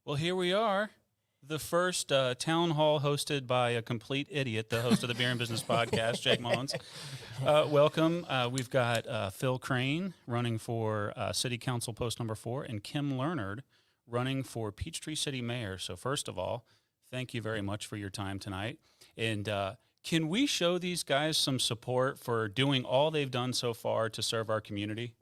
Well, here we are, the first town hall hosted by a complete idiot, the host of the Beer and Business Podcast, Jake Mullins. Welcome. We've got Phil Crane running for City Council Post number 4 and Kim Learnard running for Peachtree City Mayor. So first of all, thank you very much for your time tonight. And can we show these guys some support for doing all they've done so far to serve our community?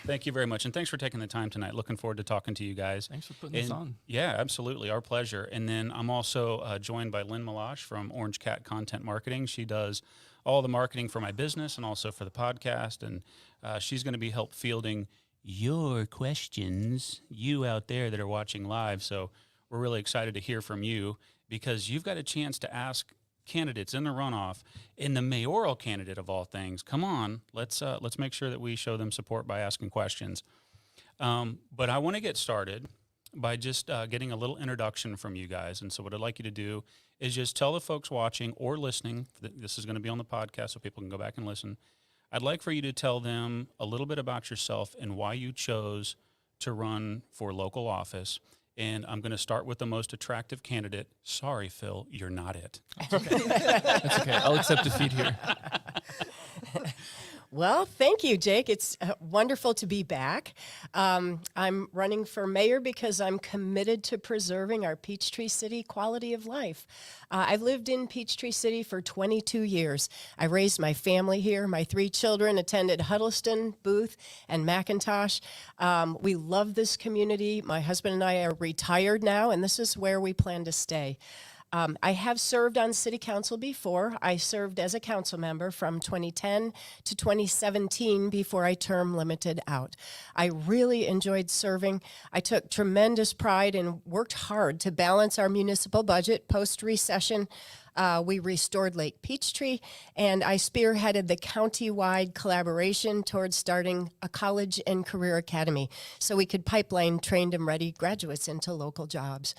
Thank you very much, and thanks for taking the time tonight. Looking forward to talking to you guys. Thanks for putting this on. Yeah, absolutely. Our pleasure. And then I'm also joined by Lynn Malash from Orange Cat Content Marketing. She does all the marketing for my business and also for the podcast, and she's going to be help fielding your questions, you out there that are watching live. So we're really excited to hear from you because you've got a chance to ask candidates in the runoff, in the mayoral candidate of all things. Come on, let's make sure that we show them support by asking questions. But I want to get started by just getting a little introduction from you guys. And so what I'd like you to do is just tell the folks watching or listening, this is going to be on the podcast so people can go back and listen. I'd like for you to tell them a little bit about yourself and why you chose to run for local office. And I'm going to start with the most attractive candidate. Sorry, Phil, you're not it. That's okay. That's okay. I'll accept defeat here. Well, thank you, Jake. It's wonderful to be back. I'm running for mayor because I'm committed to preserving our Peachtree City quality of life. I've lived in Peachtree City for 22 years. I raised my family here. My 3 children attended Huddleston, Booth, and McIntosh. We love this community. My husband and I are retired now, and this is where we plan to stay. I have served on city council before. I served as a council member from 2010 to 2017 before I term limited out. I really enjoyed serving. I took tremendous pride and worked hard to balance our municipal budget post-recession. We restored Lake Peachtree, and I spearheaded the county-wide collaboration towards starting a college and career academy so we could pipeline trained and ready graduates into local jobs.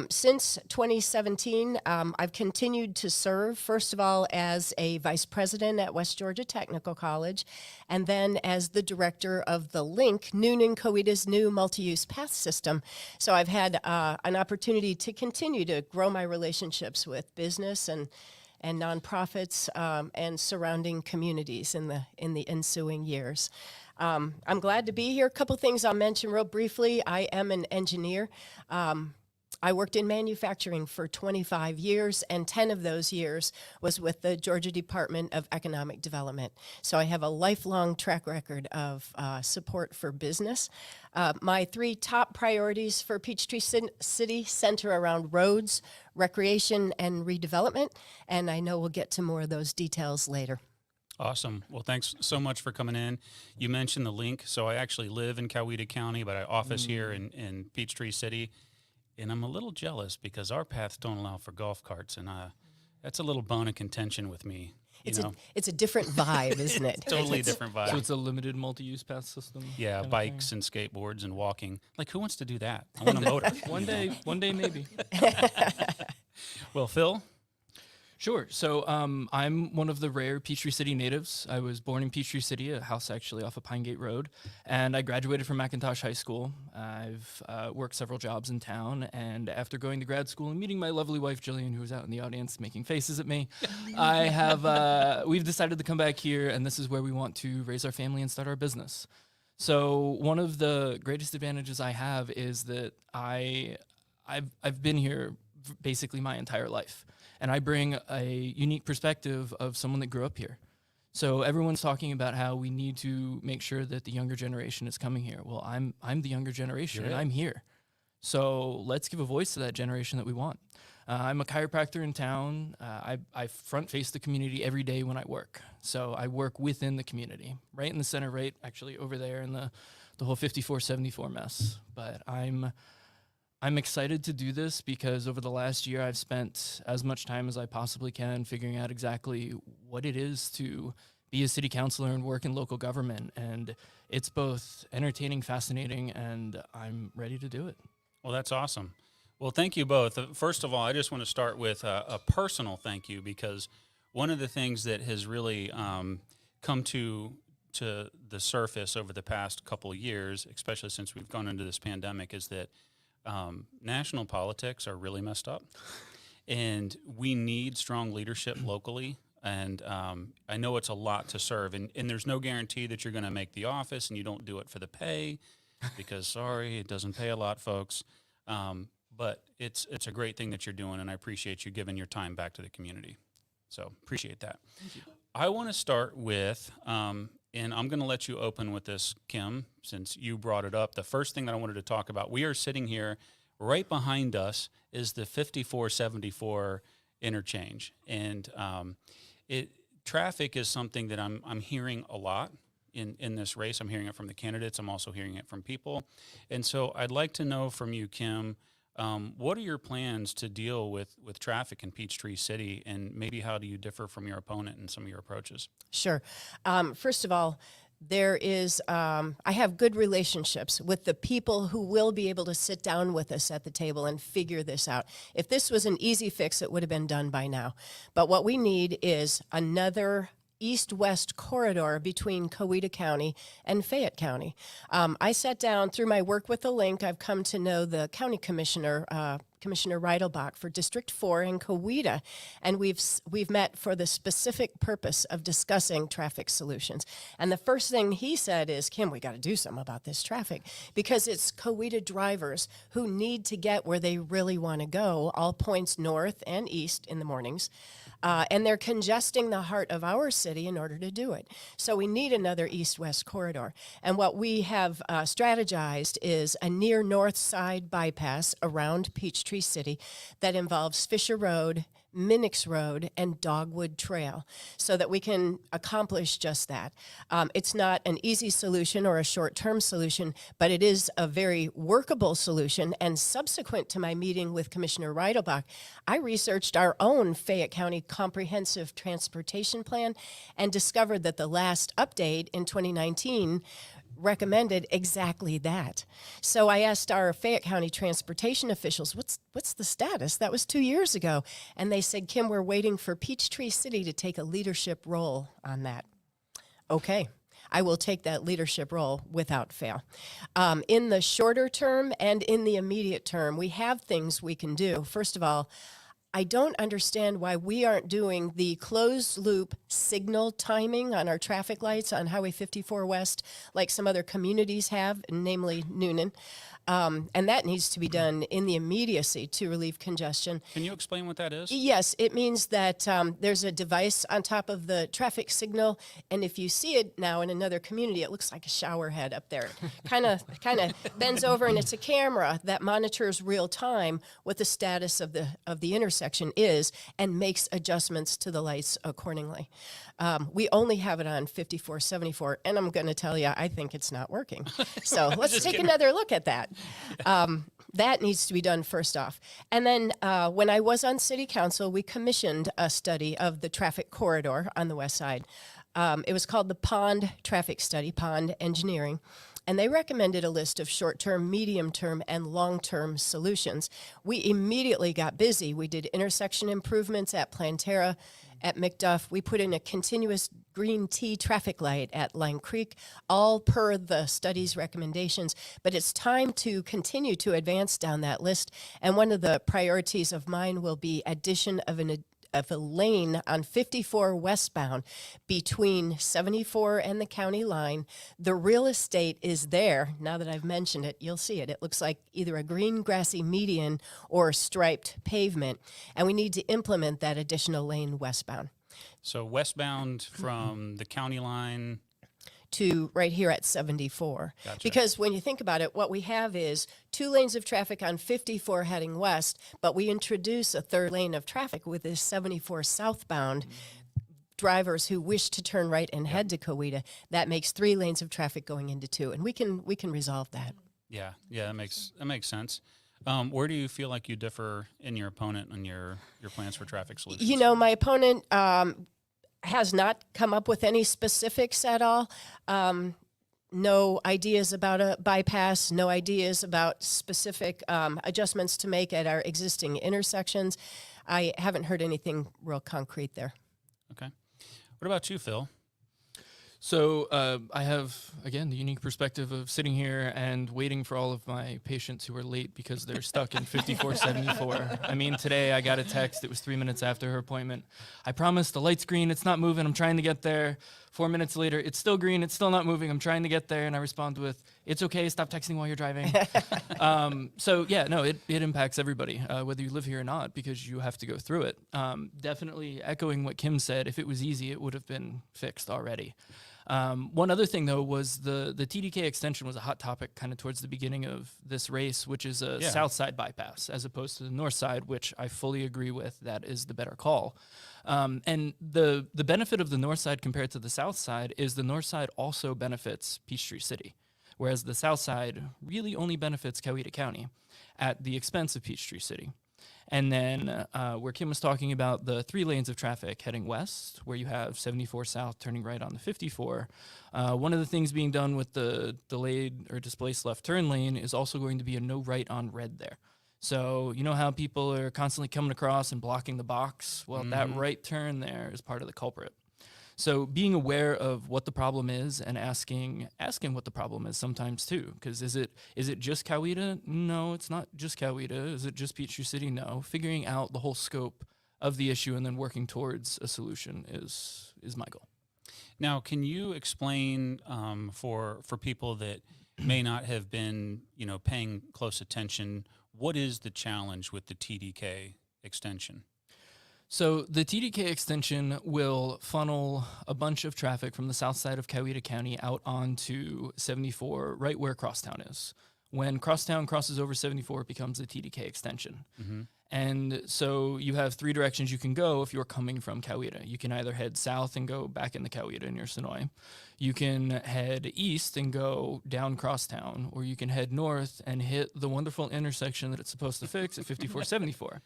Since 2017, I've continued to serve, first of all, as a vice president at West Georgia Technical College, and then as the director of the LINK, Noonan Coweta's new multi-use path system. So I've had an opportunity to continue to grow my relationships with business and nonprofits and surrounding communities in the ensuing years. I'm glad to be here. A couple things I'll mention real briefly. I am an engineer. I worked in manufacturing for 25 years, and 10 of those years was with the Georgia Department of Economic Development. So I have a lifelong track record of support for business. My 3 top priorities for Peachtree City center around roads, recreation, and redevelopment, and I know we'll get to more of those details later. Awesome. Well, thanks so much for coming in. You mentioned the link. So I actually live in Coweta County, but I office here in Peachtree City. And I'm a little jealous because our paths don't allow for golf carts, and that's a little bone of contention with me. It's a different vibe, isn't it? Totally different vibe. So it's a limited multi-use path system? Yeah, bikes and skateboards and walking. Like, who wants to do that? I want a motor. One day maybe. Well, Phil? Sure. So I'm one of the rare Peachtree City natives. I was born in Peachtree City, a house actually off of Pine Gate Road, and I graduated from McIntosh High School. I've worked several jobs in town, and after going to grad school and meeting my lovely wife, Jillian, who was out in the audience making faces at me, we've decided to come back here, and this is where we want to raise our family and start our business. So one of the greatest advantages I have is that I've been here basically my entire life. And I bring a unique perspective of someone that grew up here. So everyone's talking about how we need to make sure that the younger generation is coming here. Well, I'm the younger generation, and I'm here. So let's give a voice to that generation that we want. I'm a chiropractor in town. I front face the community every day when I work. So I work within the community, right in the center, right actually over there in the whole 5474 mess. But I'm excited to do this because over the last year, I've spent as much time as I possibly can figuring out exactly what it is to be a city councilor and work in local government. And it's both entertaining, fascinating, and I'm ready to do it. Well, that's awesome. Well, thank you both. First of all, I just want to start with a personal thank you because one of the things that has really come to to the surface over the past couple of years, especially since we've gone into this pandemic, is that national politics are really messed up, and we need strong leadership locally. And I know it's a lot to serve, and there's no guarantee that you're going to make the office, and you don't do it for the pay, because sorry, it doesn't pay a lot, folks. But it's a great thing that you're doing, and I appreciate you giving your time back to the community. So appreciate that. Thank you. I want to start with, and I'm going to let you open with this, Kim, since you brought it up. The first thing that I wanted to talk about, we are sitting here, right behind us is the 5474 interchange, and traffic is something that I'm hearing a lot in this race. I'm hearing it from the candidates. I'm also hearing it from people, and so I'd like to know from you, Kim, what are your plans to deal with traffic in Peachtree City, and maybe how do you differ from your opponent in some of your approaches? Sure. First of all, there is, I have good relationships with the people who will be able to sit down with us at the table and figure this out. If this was an easy fix, it would have been done by now. But what we need is another east-west corridor between Coweta County and Fayette County. I sat down through my work with the link. I've come to know the county commissioner, Commissioner Reidelbach for District 4 in Coweta, and we've met for the specific purpose of discussing traffic solutions. And the first thing he said is, Kim, we got to do something about this traffic, because it's Coweta drivers who need to get where they really want to go, all points north and east in the mornings. And they're congesting the heart of our city in order to do it. So we need another east-west corridor. And what we have strategized is a near north side bypass around Peachtree City that involves Fisher Road, Minix Road, and Dogwood Trail, so that we can accomplish just that. It's not an easy solution or a short-term solution, but it is a very workable solution. And subsequent to my meeting with Commissioner Reidelbach, I researched our own Fayette County Comprehensive Transportation Plan and discovered that the last update in 2019 recommended exactly that. So I asked our Fayette County transportation officials, what's the status? That was 2 years ago. And they said, Kim, we're waiting for Peachtree City to take a leadership role on that. Okay, I will take that leadership role without fail. In the shorter term and in the immediate term, we have things we can do. First of all, I don't understand why we aren't doing the closed loop signal timing on our traffic lights on Highway 54 West like some other communities have, namely Noonan. And that needs to be done in the immediacy to relieve congestion. Can you explain what that is? Yes, it means that there's a device on top of the traffic signal, and if you see it now in another community, it looks like a shower head up there. Kind of bends over, and it's a camera that monitors real time what the status of the intersection is and makes adjustments to the lights accordingly. We only have it on 5474, and I'm going to tell you, I think it's not working. So let's take another look at that. That needs to be done first off. And then when I was on city council, we commissioned a study of the traffic corridor on the west side. It was called the Pond Traffic Study, Pond Engineering. And they recommended a list of short-term, medium-term, and long-term solutions. We immediately got busy. We did intersection improvements at Plantera, at McDuff. We put in a continuous green T traffic light at Line Creek, all per the study's recommendations. But it's time to continue to advance down that list. And one of the priorities of mine will be addition of a lane on 54 westbound between 74 and the county line. The real estate is there. Now that I've mentioned it, you'll see it. It looks like either a green grassy median or striped pavement, and we need to implement that additional lane westbound. So westbound from the county line to right here at 74. Gotcha. Because when you think about it, what we have is 2 lanes of traffic on 54 heading west, but we introduce a third lane of traffic with this 74 southbound drivers who wish to turn right and head to Coweta. That makes 3 lanes of traffic going into 2, and we can resolve that. Yeah, that makes sense. Where do you feel like you differ in your opponent on your plans for traffic solutions? You know, my opponent has not come up with any specifics at all. No ideas about a bypass, no ideas about specific adjustments to make at our existing intersections. I haven't heard anything real concrete there. Okay. What about you, Phil? So I have, again, the unique perspective of sitting here and waiting for all of my patients who are late because they're stuck in 5474. I mean, today I got a text. It was 3 minutes after her appointment. I promised the light's green. It's not moving. I'm trying to get there. 4 minutes later, it's still green. It's still not moving. I'm trying to get there. And I respond with, it's okay. Stop texting while you're driving. So yeah, no, it impacts everybody, whether you live here or not, because you have to go through it. Definitely echoing what Kim said, if it was easy, it would have been fixed already. One other thing, though, was the TDK extension was a hot topic kind of towards the beginning of this race, which is a south side bypass as opposed to the north side, which I fully agree with. That is the better call. And the benefit of the north side compared to the south side is the north side also benefits Peachtree City, whereas the south side really only benefits Coweta County at the expense of Peachtree City. And then where Kim was talking about the 3 lanes of traffic heading west, where you have 74 south turning right on the 54, one of the things being done with the delayed or displaced left turn lane is also going to be a no right on red there. So you know how people are constantly coming across and blocking the box? Well, that right turn there is part of the culprit. So being aware of what the problem is and asking what the problem is sometimes too, because is it just Coweta? No, it's not just Coweta. Is it just Peachtree City? No. Figuring out the whole scope of the issue and then working towards a solution is my goal. Now, can you explain for people that may not have been paying close attention, what is the challenge with the TDK extension? So the TDK extension will funnel a bunch of traffic from the south side of Coweta County out onto 74, right where Crosstown is. When Crosstown crosses over 74, it becomes a TDK extension. And so you have 3 directions you can go if you're coming from Coweta. You can either head south and go back into Coweta near Sonoy. You can head east and go down Crosstown, or you can head north and hit the wonderful intersection that it's supposed to fix at 5474.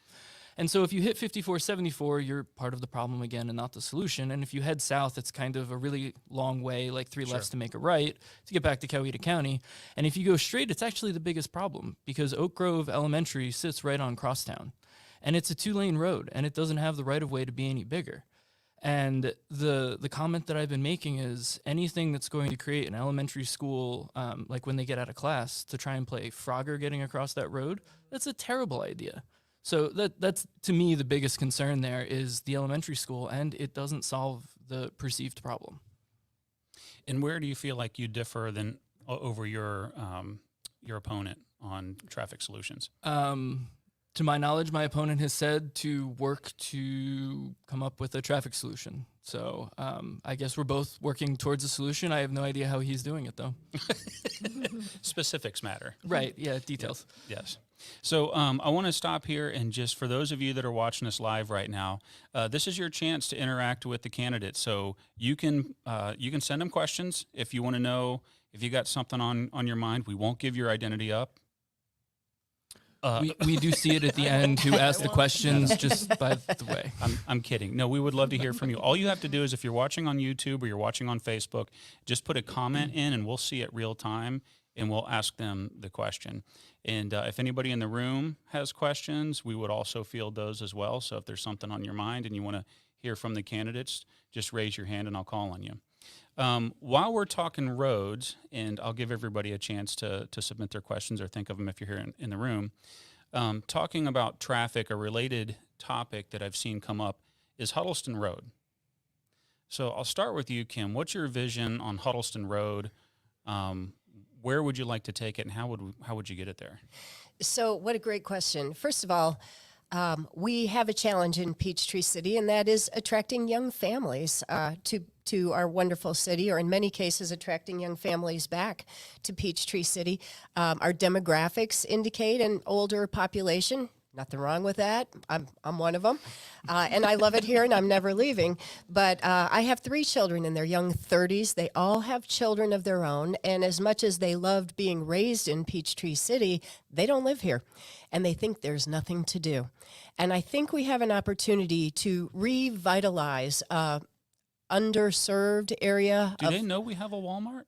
And so if you hit 5474, you're part of the problem again and not the solution. And if you head south, it's kind of a really long way, like 3 lefts to make a right to get back to Coweta County. And if you go straight, it's actually the biggest problem because Oak Grove Elementary sits right on Crosstown. And it's a 2-lane road, and it doesn't have the right-of-way to be any bigger. And the comment that I've been making is anything that's going to create an elementary school, like when they get out of class, to try and play Frogger getting across that road, that's a terrible idea. So that's, to me, the biggest concern there is the elementary school, and it doesn't solve the perceived problem. And where do you feel like you differ over your opponent on traffic solutions? To my knowledge, my opponent has said to work to come up with a traffic solution. So I guess we're both working towards a solution. I have no idea how he's doing it, though. Specifics matter. Right, yeah, details. Yes. So I want to stop here and just for those of you that are watching us live right now, this is your chance to interact with the candidates. So you can send them questions if you want to know if you got something on your mind. We won't give your identity up. We do see it at the end who asked the questions, just by the way. I'm kidding. No, we would love to hear from you. All you have to do is if you're watching on YouTube or you're watching on Facebook, just put a comment in and we'll see it real time and we'll ask them the question. And if anybody in the room has questions, we would also field those as well. So if there's something on your mind and you want to hear from the candidates, just raise your hand and I'll call on you. While we're talking roads, and I'll give everybody a chance to submit their questions or think of them if you're here in the room, talking about traffic, a related topic that I've seen come up is Huddleston Road. So I'll start with you, Kim. What's your vision on Huddleston Road? Where would you like to take it, and how would you get it there? So what a great question. First of all, we have a challenge in Peachtree City, and that is attracting young families to our wonderful city, or in many cases, attracting young families back to Peachtree City. Our demographics indicate an older population. Nothing wrong with that. I'm one of them. And I love it here, and I'm never leaving. But I have 3 children in their young 30s. They all have children of their own. And as much as they loved being raised in Peachtree City, they don't live here. And they think there's nothing to do. And I think we have an opportunity to revitalize underserved area. Do they know we have a Walmart?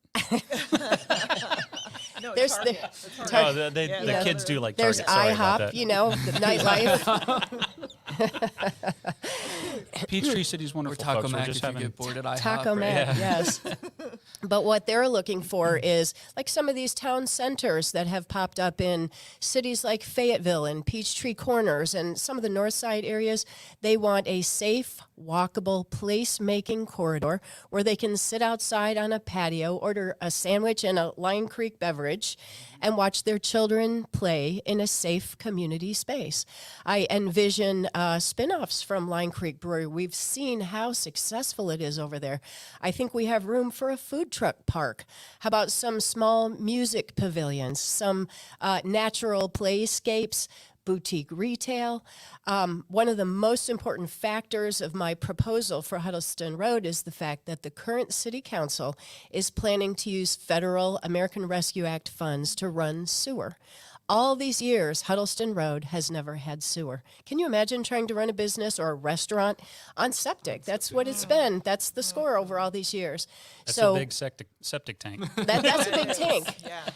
No, There's Target. the- Target. The kids do like There's Target. Sorry about IHOP, that. you know, the nightlife. Peachtree City's Or wonderful, Taco folks. We're Mac just if you having get bored at IHOP. Taco right? Mac, Yeah. yes. But what they're looking for is like some of these town centers that have popped up in cities like Fayetteville and Peachtree Corners and some of the north side areas. They want a safe, walkable, place-making corridor where they can sit outside on a patio, order a sandwich and a Lion Creek beverage, and watch their children play in a safe community space. I envision spin-offs from Lion Creek Brewery. We've seen how successful it is over there. I think we have room for a food truck park. How about some small music pavilions, some natural playscapes, boutique retail. One of the most important factors of my proposal for Huddleston Road is the fact that the current city council is planning to use federal American Rescue Act funds to run sewer. All these years, Huddleston Road has never had sewer. Can you imagine trying to run a business or a restaurant on septic? That's what it's been. That's the score over all these years. That's so a big septic tank. that's a big tank. Yeah.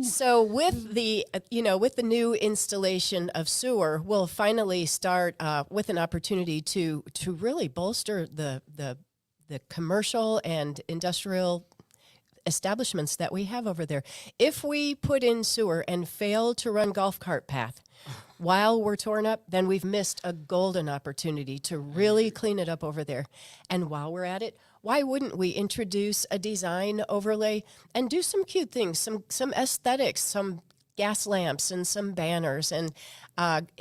So with the with the new installation of sewer, we'll finally start with an opportunity to really bolster the commercial and industrial establishments that we have over there. If we put in sewer and fail to run golf cart path while we're torn up, then we've missed a golden opportunity to really clean it up over there. And while we're at it, why wouldn't we introduce a design overlay and do some cute things, some aesthetics, some gas lamps and some banners and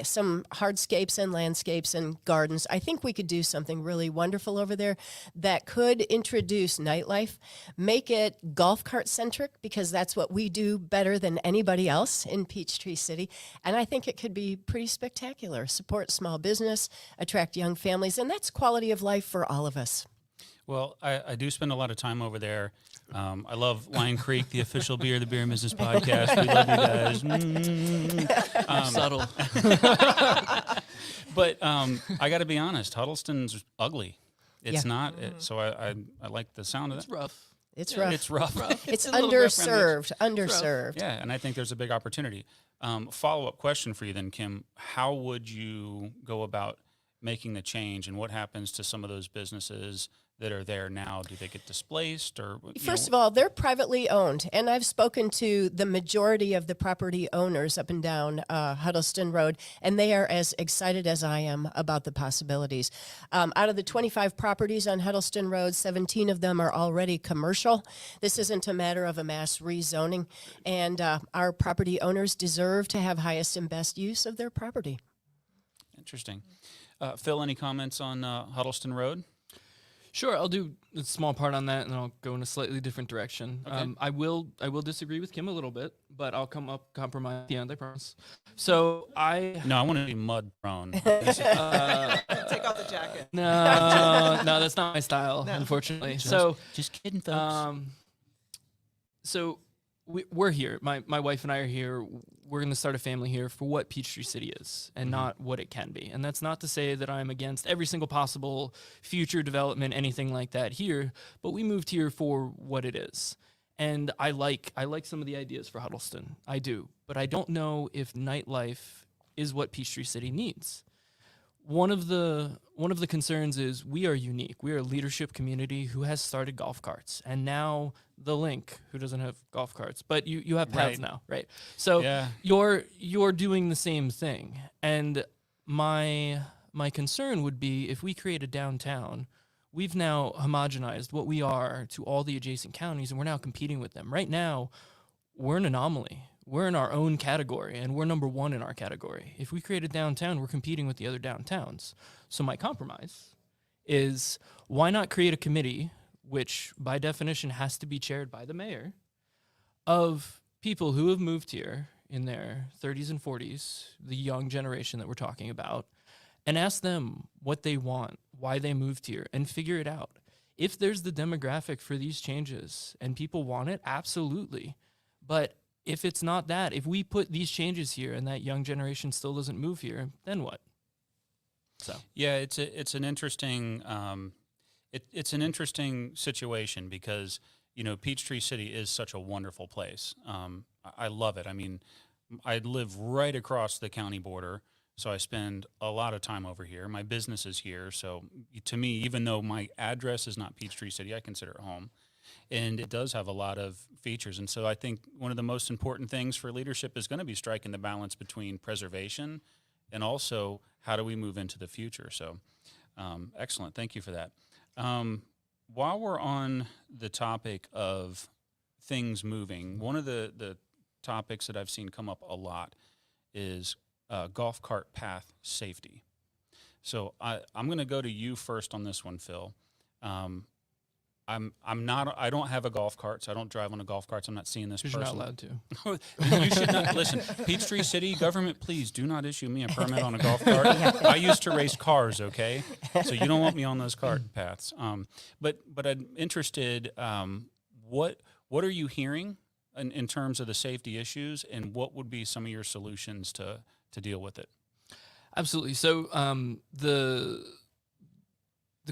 some hardscapes and landscapes and gardens. I think we could do something really wonderful over there that could introduce nightlife, make it golf cart centric, because that's what we do better than anybody else in Peachtree City. And I think it could be pretty spectacular, support small business, attract young families, and that's quality of life for all of us. Well, I do spend a lot of time over there. I love Lion Creek, the official beer, the Beer and Business Podcast. We love you guys. Subtle. But I got to be honest, Huddleston's ugly. It's Yeah. not. So I like the sound of It's that. rough. It's rough. It's rough. It's a little rough around the edges. underserved. Yeah, and I think there's a big opportunity. Follow-up question for you then, Kim. How would you go about making the change, and what happens to some of those businesses that are there now? Do they get displaced, or First of all, they're privately owned, and I've spoken to the majority of the property owners up and down Huddleston Road, and they are as excited as I am about the possibilities. Out of the 25 properties on Huddleston Road, 17 of them are already commercial. This isn't a matter of a mass rezoning, and our property owners deserve to have highest and best use of their property. Interesting. Phil, any comments on Huddleston Road? Sure, I'll do a small part on that, and I'll go in a slightly different direction. Okay. I will disagree with Kim a little bit, but I'll come up compromise at the end, I promise. So No, I want to be mud prone. Take off the jacket. no, that's not my style, unfortunately. Just kidding, folks. So we're here. My wife and I are here. We're going to start a family here for what Peachtree City is and not what it can be. And that's not to say that I'm against every single possible future development, anything like that here, but we moved here for what it is. And I like some of the ideas for Huddleston. I do. But I don't know if nightlife is what Peachtree City needs. One of the concerns is we are unique. We are a leadership community who has started golf carts, and now the Link, who doesn't have golf carts, but you have paths Right. now, right? So Yeah. you're doing the same thing, and my concern would be if we create a downtown, we've now homogenized what we are to all the adjacent counties, and we're now competing with them. Right now, we're an anomaly. We're in our own category, and we're number one in our category. If we create a downtown, we're competing with the other downtowns. So my compromise is, why not create a committee, which by definition has to be chaired by the mayor, of people who have moved here in their 30s and 40s, the young generation that we're talking about, and ask them what they want, why they moved here, and figure it out. If there's the demographic for these changes and people want it, absolutely. But if it's not that, if we put these changes here and that young generation still doesn't move here, then what? So Yeah, it's an interesting it's an interesting situation because Peachtree City is such a wonderful place. I love it. I mean, I live right across the county border, so I spend a lot of time over here. My business is here, so to me, even though my address is not Peachtree City, I consider it home. and it does have a lot of features. And so I think one of the most important things for leadership is going to be striking the balance between preservation and also how do we move into the future. So excellent. Thank you for that. While we're on the topic of things moving, one of the topics that I've seen come up a lot is golf cart path safety. So I'm going to go to you first on this one, Phil. I don't have a golf cart, so I don't drive on a golf cart. So I'm not seeing this person. You're not allowed to. You should not listen. Peachtree City government, please do not issue me a permit on a golf cart. I used to race cars, okay? So you don't want me on those cart paths. But I'm interested. What are you hearing in terms of the safety issues, and what would be some of your solutions to deal with it? Absolutely. So the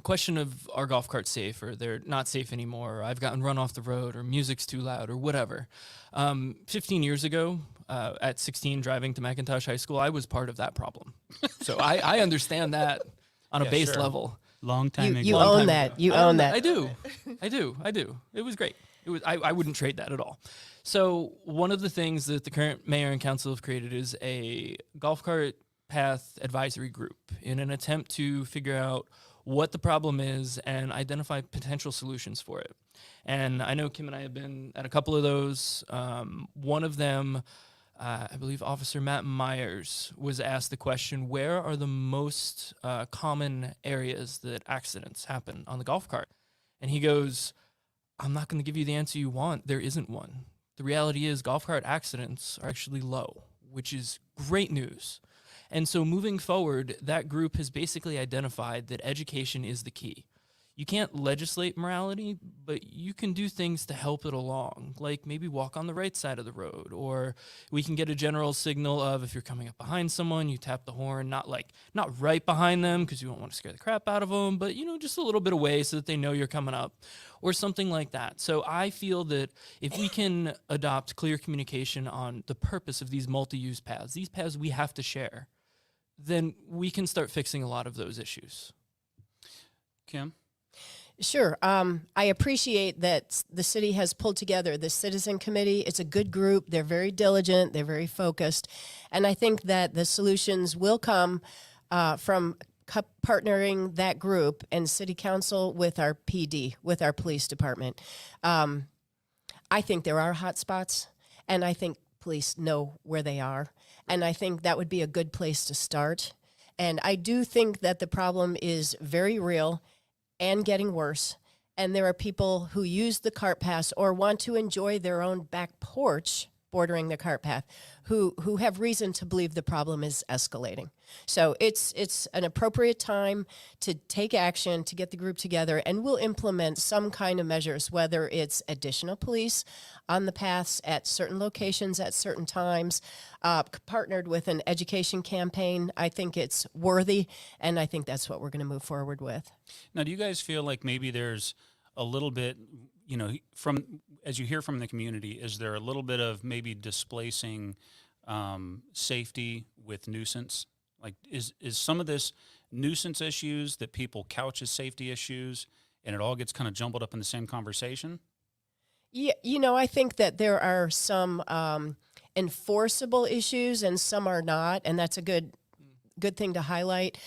question of are golf carts safe, or they're not safe anymore, or I've gotten run off the road, or music's too loud, or whatever. 15 years ago, at 16, driving to McIntosh High School, I was part of that problem. So I understand that on a base level. Long time ago. You own that. You own that. I do. It was great. I wouldn't trade that at all. So one of the things that the current mayor and council have created is a golf cart path advisory group in an attempt to figure out what the problem is and identify potential solutions for it. And I know Kim and I have been at a couple of those. One of them, I believe Officer Matt Myers was asked the question, where are the most common areas that accidents happen on the golf cart? And he goes, I'm not going to give you the answer you want. There isn't one. The reality is golf cart accidents are actually low, which is great news. And so moving forward, that group has basically identified that education is the key. You can't legislate morality, but you can do things to help it along, like maybe walk on the right side of the road, or we can get a general signal of if you're coming up behind someone, you tap the horn, not right behind them because you don't want to scare the crap out of them, but just a little bit away so that they know you're coming up, or something like that. So I feel that if we can adopt clear communication on the purpose of these multi-use paths, these paths we have to share, then we can start fixing a lot of those issues. Kim? Sure. I appreciate that the city has pulled together the citizen committee. It's a good group. They're very diligent. They're very focused. And I think that the solutions will come from partnering that group and city council with our PD, with our police department. I think there are hot spots, and I think police know where they are. And I think that would be a good place to start. And I do think that the problem is very real and getting worse. And there are people who use the cart path or want to enjoy their own back porch bordering the cart path who have reason to believe the problem is escalating. So it's an appropriate time to take action, to get the group together, and we'll implement some kind of measures, whether it's additional police on the paths at certain locations at certain times, partnered with an education campaign. I think it's worthy, and I think that's what we're going to move forward with. Now, do you guys feel like maybe there's a little bit, from as you hear from the community, is there a little bit of maybe displacing safety with nuisance? Like, is some of this nuisance issues that people couch as safety issues, and it all gets kind of jumbled up in the same conversation? Yeah, I think that there are some enforceable issues and some are not, and that's a good thing to highlight.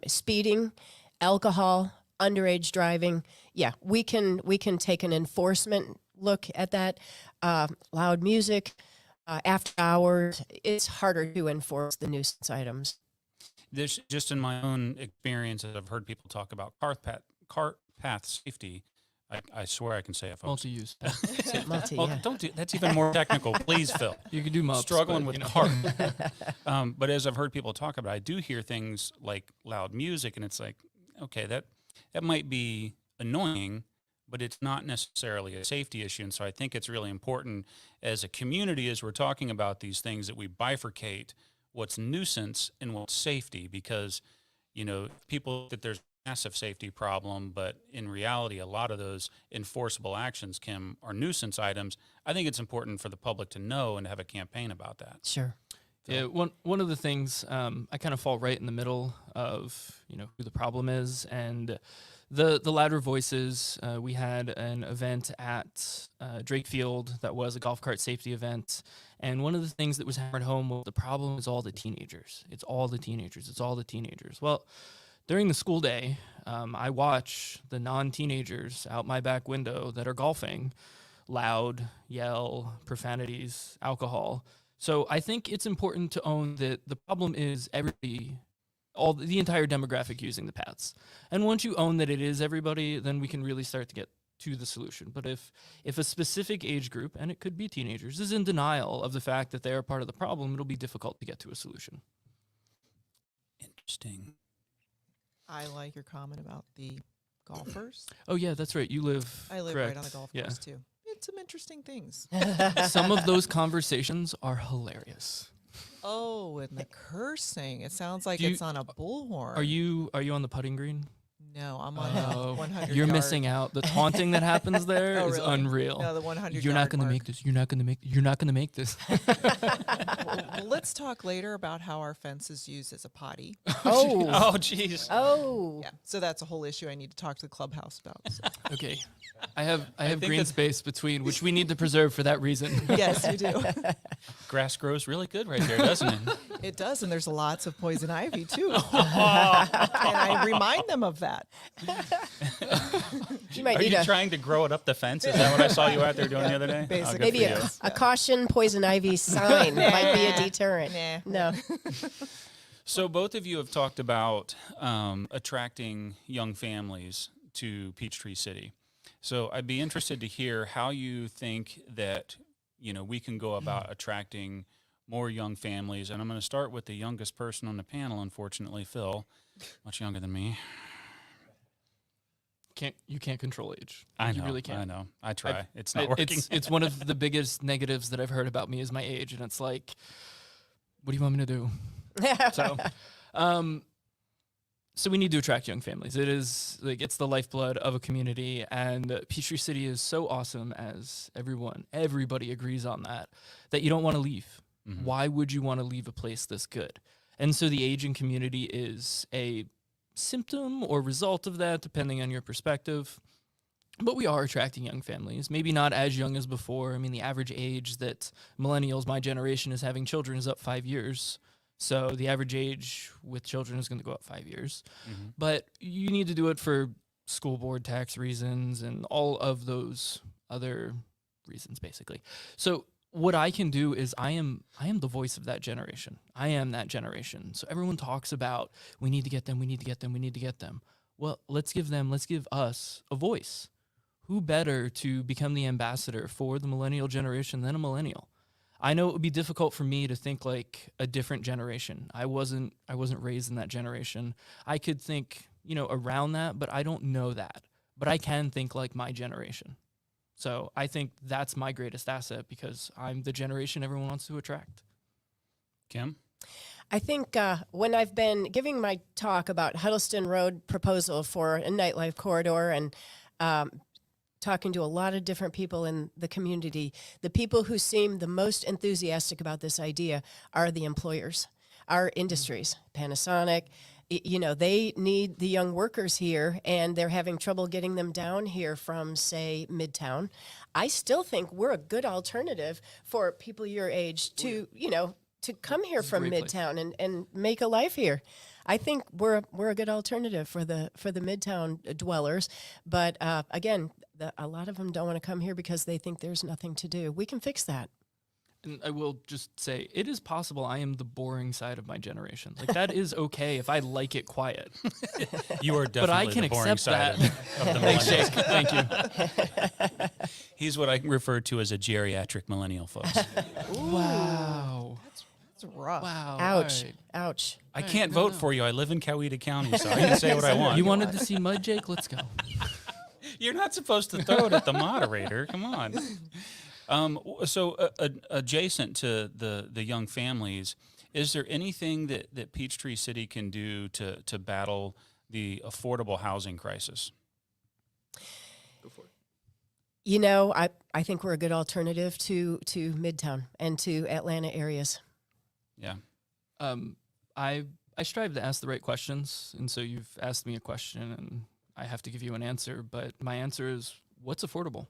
Speeding, alcohol, underage driving. Yeah, we can take an enforcement look at that. Loud music, after hours, it's harder to enforce the nuisance items. This, just in my own experience, as I've heard people talk about cart path safety, I swear I can say it, folks. Multi-use. Well, Yeah. don't do that's even more technical. Please, Phil. You can do MUPs. Struggling but, with cart. But as I've heard people talk about, I do hear things like loud music, and it's like, okay, that might be annoying, but it's not necessarily a safety issue. And so I think it's really important as a community, as we're talking about these things, that we bifurcate what's nuisance and what's safety, because, people think that there's a massive safety problem, but in reality, a lot of those enforceable actions, Kim, are nuisance items. I think it's important for the public to know and have a campaign about that. Sure. Yeah, one of the things, I kind of fall right in the middle of, who the problem is. And the louder voices. We had an event at Drake Field that was a golf cart safety event, and one of the things that was hammered home was the problem is all the teenagers. It's all the teenagers. It's all the teenagers. Well, during the school day, I watch the non-teenagers out my back window that are golfing, loud, yell, profanities, alcohol. So I think it's important to own that the problem is everybody, the entire demographic using the paths. And once you own that it is everybody, then we can really start to get to the solution. But if a specific age group, and it could be teenagers, is in denial of the fact that they are part of the problem, it'll be difficult to get to a solution. Interesting. I like your comment about the golfers. Oh yeah, that's right. You live. I live correct. right on the golf Yeah. course too. It's some interesting things. Some of those conversations are hilarious. Oh, and the cursing. It sounds like Do you- it's on a bullhorn. Are you on the putting green? No, I'm on Oh, the 100 you're yard. missing out. The taunting that happens there is Oh, really? unreal. No, the 100 You're not yard going to mark. make this. You're not going to make. You're not going to make this. Well, let's talk later about how our fence is used as a potty. Oh. Oh, jeez. Oh. Yeah, so that's a whole issue I need to talk to the clubhouse about. So. Okay, I have think green that- space between, which we need to preserve for that reason. Yes, you do. Grass grows really good right there, doesn't it? It does, and there's lots of poison ivy too. And I remind them of that. You might Are need you a, trying to grow it up the fence? Is that what I saw you out there doing the other day? Basically. good maybe for you. a caution poison ivy sign might be a deterrent. Nah. No. So both of you have talked about attracting young families to Peachtree City. So I'd be interested to hear how you think that we can go about attracting more young families. And I'm going to start with the youngest person on the panel, unfortunately, Phil, much younger than me. You can't control age. I You know. really can't. I know. I try. I've- It's not working. It's one of the biggest negatives that I've heard about me is my age, and it's like, what do you want me to do? So, so we need to attract young families. It is it's the lifeblood of a community, and Peachtree City is so awesome, as everybody agrees on that you don't want to leave. Mhm. Why would you want to leave a place this good? And so the aging community is a symptom or result of that, depending on your perspective. But we are attracting young families, maybe not as young as before. I mean, the average age that millennials, my generation, is having children is up 5 years. So the average age with children is going to go up 5 years. Mhm. But you need to do it for school board tax reasons and all of those other reasons, basically. So what I can do is I am the voice of that generation. I am that generation. So everyone talks about we need to get them, we need to get them, we need to get them. Well, let's give us a voice. Who better to become the ambassador for the millennial generation than a millennial? I know it would be difficult for me to think like a different generation. I wasn't raised in that generation. I could think, around that, but I don't know that. But I can think like my generation. So I think that's my greatest asset because I'm the generation everyone wants to attract. Kim? I think when I've been giving my talk about Huddleston Road proposal for a nightlife corridor and talking to a lot of different people in the community, the people who seem the most enthusiastic about this idea are the employers, our industries, Panasonic. They need the young workers here, and they're having trouble getting them down here from, say, Midtown. I still think we're a good alternative for people your age to, to come here This is a from great place. Midtown and make a life here. I think we're a good alternative for the Midtown dwellers. But again, a lot of them don't want to come here because they think there's nothing to do. We can fix that. And I will just say, it is possible I am the boring side of my generation. Like, that is okay if I like it quiet. You are But I definitely can the boring accept side that. of the Thanks, millennials. Jake. Thank you. He's what I refer to as a geriatric millennial, folks. Wow. That's rough. Wow. Ouch. All right. Ouch. I Right, can't no, vote no. for you. I live in Coweta County, so I can say what I want. You wanted to see mud, Jake? Let's go. You're not supposed to throw it at the moderator. Come on. So adjacent to the young families, is there anything that Peachtree City can do to battle the affordable housing crisis? Go for it. I think we're a good alternative to Midtown and to Atlanta areas. Yeah. I strive to ask the right questions, and so you've asked me a question, and I have to give you an answer, but my answer is, what's affordable?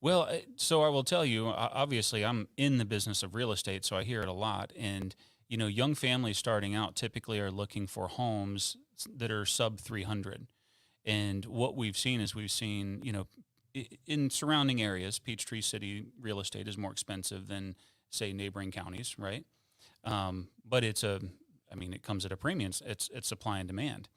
Well, so I will tell you, obviously, I'm in the business of real estate, so I hear it a lot. And, young families starting out typically are looking for homes that are sub 300. And what we've seen is in surrounding areas, Peachtree City real estate is more expensive than, say, neighboring counties, right? But it comes at a premium. It's supply and demand.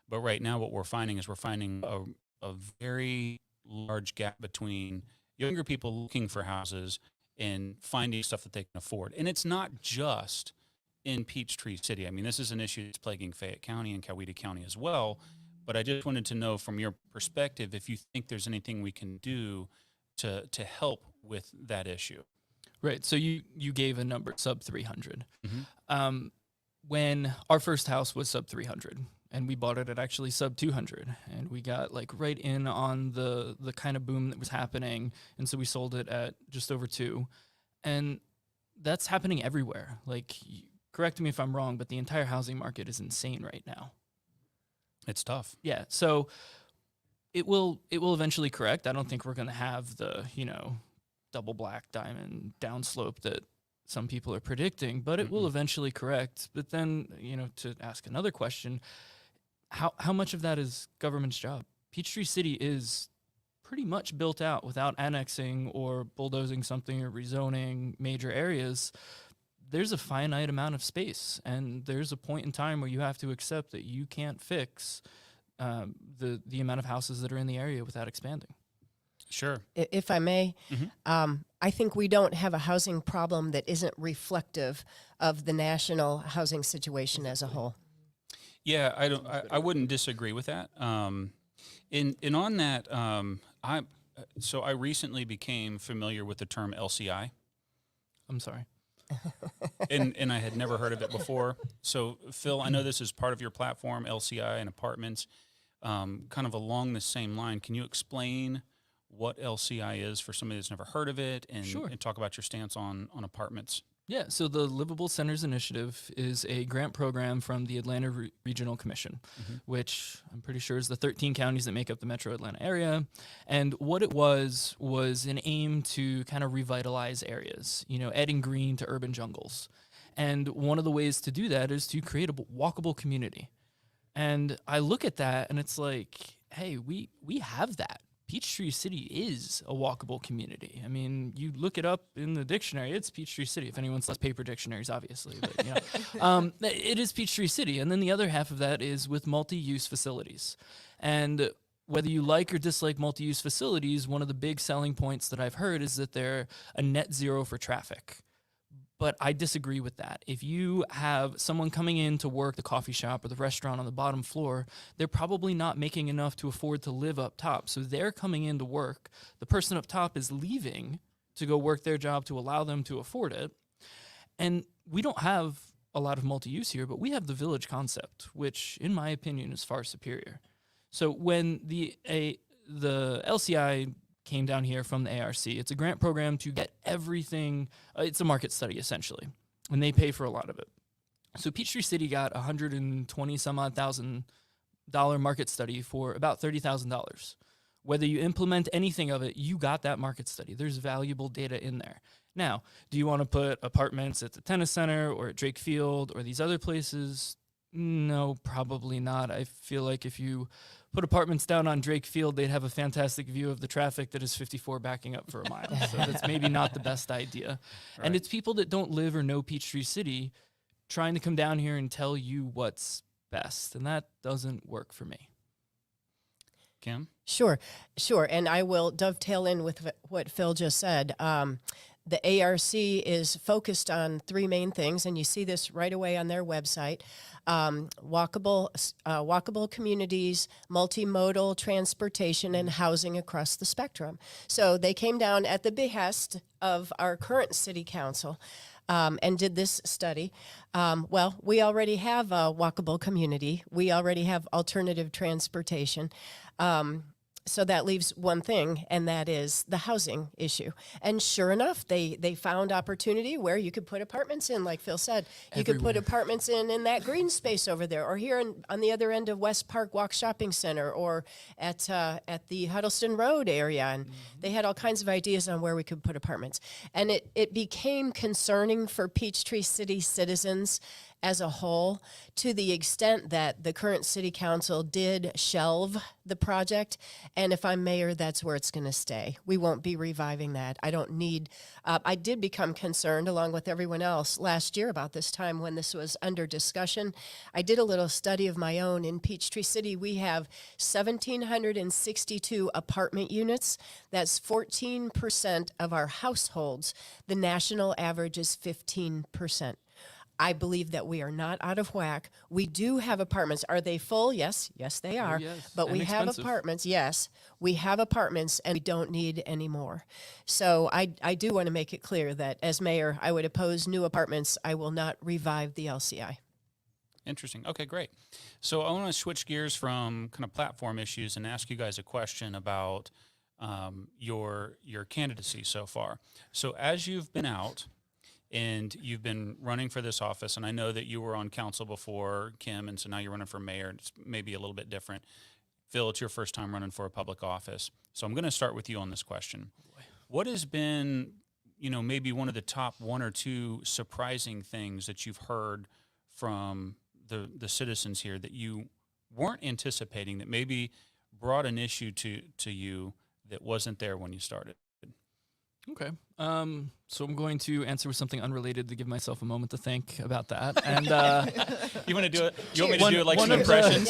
But right now, what we're finding is a very large gap between younger people looking for houses and finding stuff that they can afford. And it's not just in Peachtree City. I mean, this is an issue that's plaguing Fayette County and Coweta County as well. But I just wanted to know from your perspective if you think there's anything we can do to help with that issue. Right. So you gave a number, sub 300. Mm-hmm. When our first house was sub 300, and we bought it at actually sub 200, and we got right in on the kind of boom that was happening, and so we sold it at just over 2, and that's happening everywhere. Correct me if I'm wrong, but the entire housing market is insane right now. It's tough. Yeah, so it will eventually correct. I don't think we're going to have the double black diamond downslope that some people are predicting, but it will eventually correct. But then to ask another question, how much of that is government's job? Peachtree City is pretty much built out without annexing or bulldozing something or rezoning major areas. There's a finite amount of space, and there's a point in time where you have to accept that you can't fix the amount of houses that are in the area without expanding. Sure. If I may, I think we don't have a housing problem that isn't reflective of the national housing situation as a whole. Yeah, I wouldn't disagree with that. And on that, I recently became familiar with the term LCI. I'm sorry. and I had never heard of it before. So, Phil, I know this is part of your platform, LCI and apartments, kind of along the same line. Can you explain what LCI is for somebody that's never heard of it, and, Sure. and talk about your stance on apartments? Yeah, so the Livable Centers Initiative is a grant program from the Atlanta Regional Commission, which I'm pretty sure is the 13 counties that make up the metro Atlanta area. And what it was an aim to kind of revitalize areas, adding green to urban jungles. And one of the ways to do that is to create a walkable community. And I look at that and it's like, hey, we have that. Peachtree City is a walkable community. I mean, you look it up in the dictionary, it's Peachtree City. If anyone says paper dictionaries, obviously. But, it is Peachtree City. And then the other half of that is with multi-use facilities. And whether you like or dislike multi-use facilities, one of the big selling points that I've heard is that they're a net zero for traffic. But I disagree with that. If you have someone coming in to work the coffee shop or the restaurant on the bottom floor, they're probably not making enough to afford to live up top. So they're coming in to work. The person up top is leaving to go work their job to allow them to afford it. And we don't have a lot of multi-use here, but we have the village concept, which in my opinion is far superior. So when the LCI came down here from the ARC. It's a grant program to get everything. It's a market study, essentially, and they pay for a lot of it. So Peachtree City got $120,000 market study for about $30,000. Whether you implement anything of it, you got that market study. There's valuable data in there. Now, do you want to put apartments at the tennis center or at Drake Field or these other places? No, probably not. I feel like if you put apartments down on Drake Field, they'd have a fantastic view of the traffic that is 54 backing up for a mile. So that's maybe not the best idea. Right. And it's people that don't live or know Peachtree City trying to come down here and tell you what's best. And that doesn't work for me. Kim? Sure. And I will dovetail in with what Phil just said. The ARC is focused on 3 main things, and you see this right away on their website. Walkable communities, multimodal transportation, and housing across the spectrum. So they came down at the behest of our current city council and did this study. Well, we already have a walkable community. We already have alternative transportation. So that leaves one thing, and that is the housing issue. And sure enough, they found opportunity where you could put apartments in, like Phil said. You could put apartments in that green space over there, or here on the other end of West Park Walk Shopping Center, or at the Huddleston Road area. And they had all kinds of ideas on where we could put apartments. And it became concerning for Peachtree City citizens as a whole, to the extent that the current city council did shelve the project. And if I'm mayor, that's where it's going to stay. We won't be reviving that. I don't need, I did become concerned along with everyone else last year about this time when this was under discussion. I did a little study of my own. In Peachtree City, we have 1,762 apartment units. That's 14% of our households. The national average is 15%. I believe that we are not out of whack. We do have apartments. Are they full? Yes. Yes, they are. yes. But And we have expensive. apartments. Yes, we have apartments, and we don't need any more. So I do want to make it clear that as mayor, I would oppose new apartments. I will not revive the LCI. Interesting. Okay, great. So I want to switch gears from kind of platform issues and ask you guys a question about your candidacy so far. So as you've been out and you've been running for this office, and I know that you were on council before, Kim, and so now you're running for mayor. It's maybe a little bit different. Phil, it's your first time running for a public office. So I'm going to start with you on this question. What has been, maybe one of the top one or two surprising things that you've heard from the citizens here that you weren't anticipating, that maybe brought an issue to you that wasn't there when you started? Okay. So I'm going to answer with something unrelated to give myself a moment to think about that. And You want to do it? You want me to One- do it like one some of the- impressions?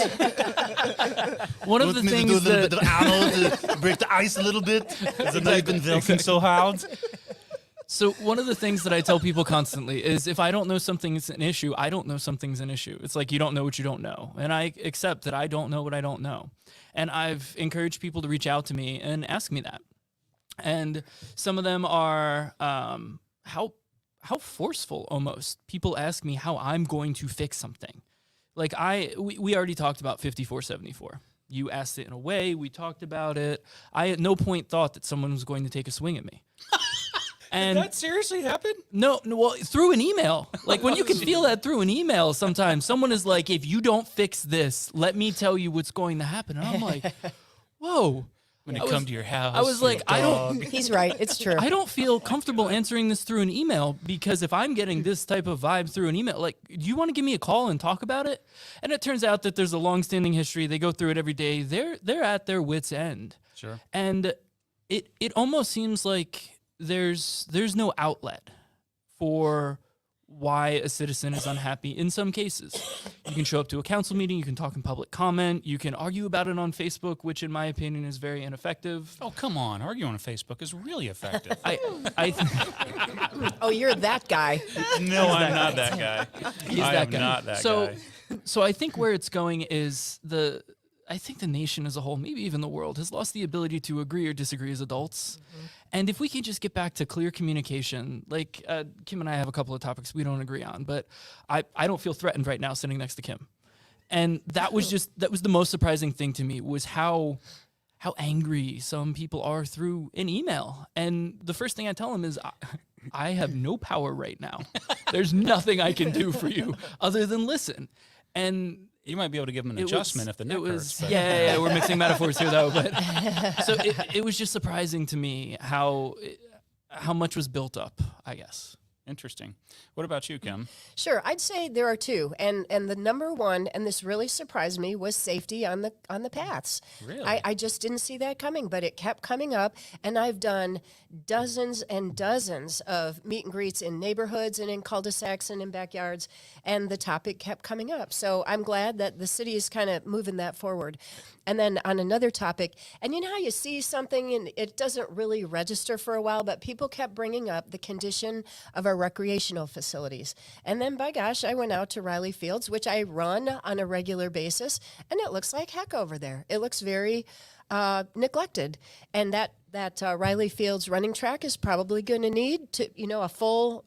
one of the Want me to things do a little that bit of Arnold to break the ice a little bit. Is it not been welcome so hard? So one of the things that I tell people constantly is if I don't know something's an issue, I don't know something's an issue. It's like you don't know what you don't know. And I accept that I don't know what I don't know. And I've encouraged people to reach out to me and ask me that. And some of them are how forceful almost. People ask me how I'm going to fix something. Like we already talked about 5474. You asked it in a way, we talked about it. I at no point thought that someone was going to take a swing at me. And That seriously happened? no, well, through an email. Like when you can feel that through an email sometimes, someone is like, if you don't fix this, let me tell you what's going to happen. And I'm like, whoa. When I they come was- to your house. I was like, I don't He's right. It's true. I don't feel comfortable answering this through an email because if I'm getting this type of vibe through an email, like, do you want to give me a call and talk about it? And it turns out that there's a long-standing history. They go through it every day. They're at their wits' end. Sure. And it almost seems like there's no outlet for why a citizen is unhappy in some cases. You can show up to a council meeting, you can talk in public comment, you can argue about it on Facebook, which in my opinion is very ineffective. Oh, come on. Arguing on Facebook is really effective. Oh, you're that guy. No, I'm not that guy. He's I that am guy. not that guy. So I think where it's going is I think the nation as a whole, maybe even the world, has lost the ability to agree or disagree as adults. Mm-hmm. And if we can just get back to clear communication, like Kim and I have a couple of topics we don't agree on, but I don't feel threatened right now sitting next to Kim. And that was the most surprising thing to me was how angry some people are through an email. And the first thing I tell them is, I have no power right now. There's nothing I can do for you other than listen. And You might be able to give them an it was- adjustment if the neck it was, hurts. but- yeah, we're mixing metaphors here though. But so it was just surprising to me how much was built up, I guess. Interesting. What about you, Kim? Sure, I'd say there are two, and the number one, and this really surprised me, was safety on the paths. Really? I just didn't see that coming, but it kept coming up, and I've done dozens and dozens of meet and greets in neighborhoods and in cul-de-sacs and in backyards, and the topic kept coming up. So I'm glad that the city is kind of moving that forward. And then on another topic, and you know how you see something and it doesn't really register for a while, but people kept bringing up the condition of our recreational facilities. And then, by gosh, I went out to Riley Fields, which I run on a regular basis, and it looks like heck over there. It looks very neglected. And that Riley Fields running track is probably going to need a full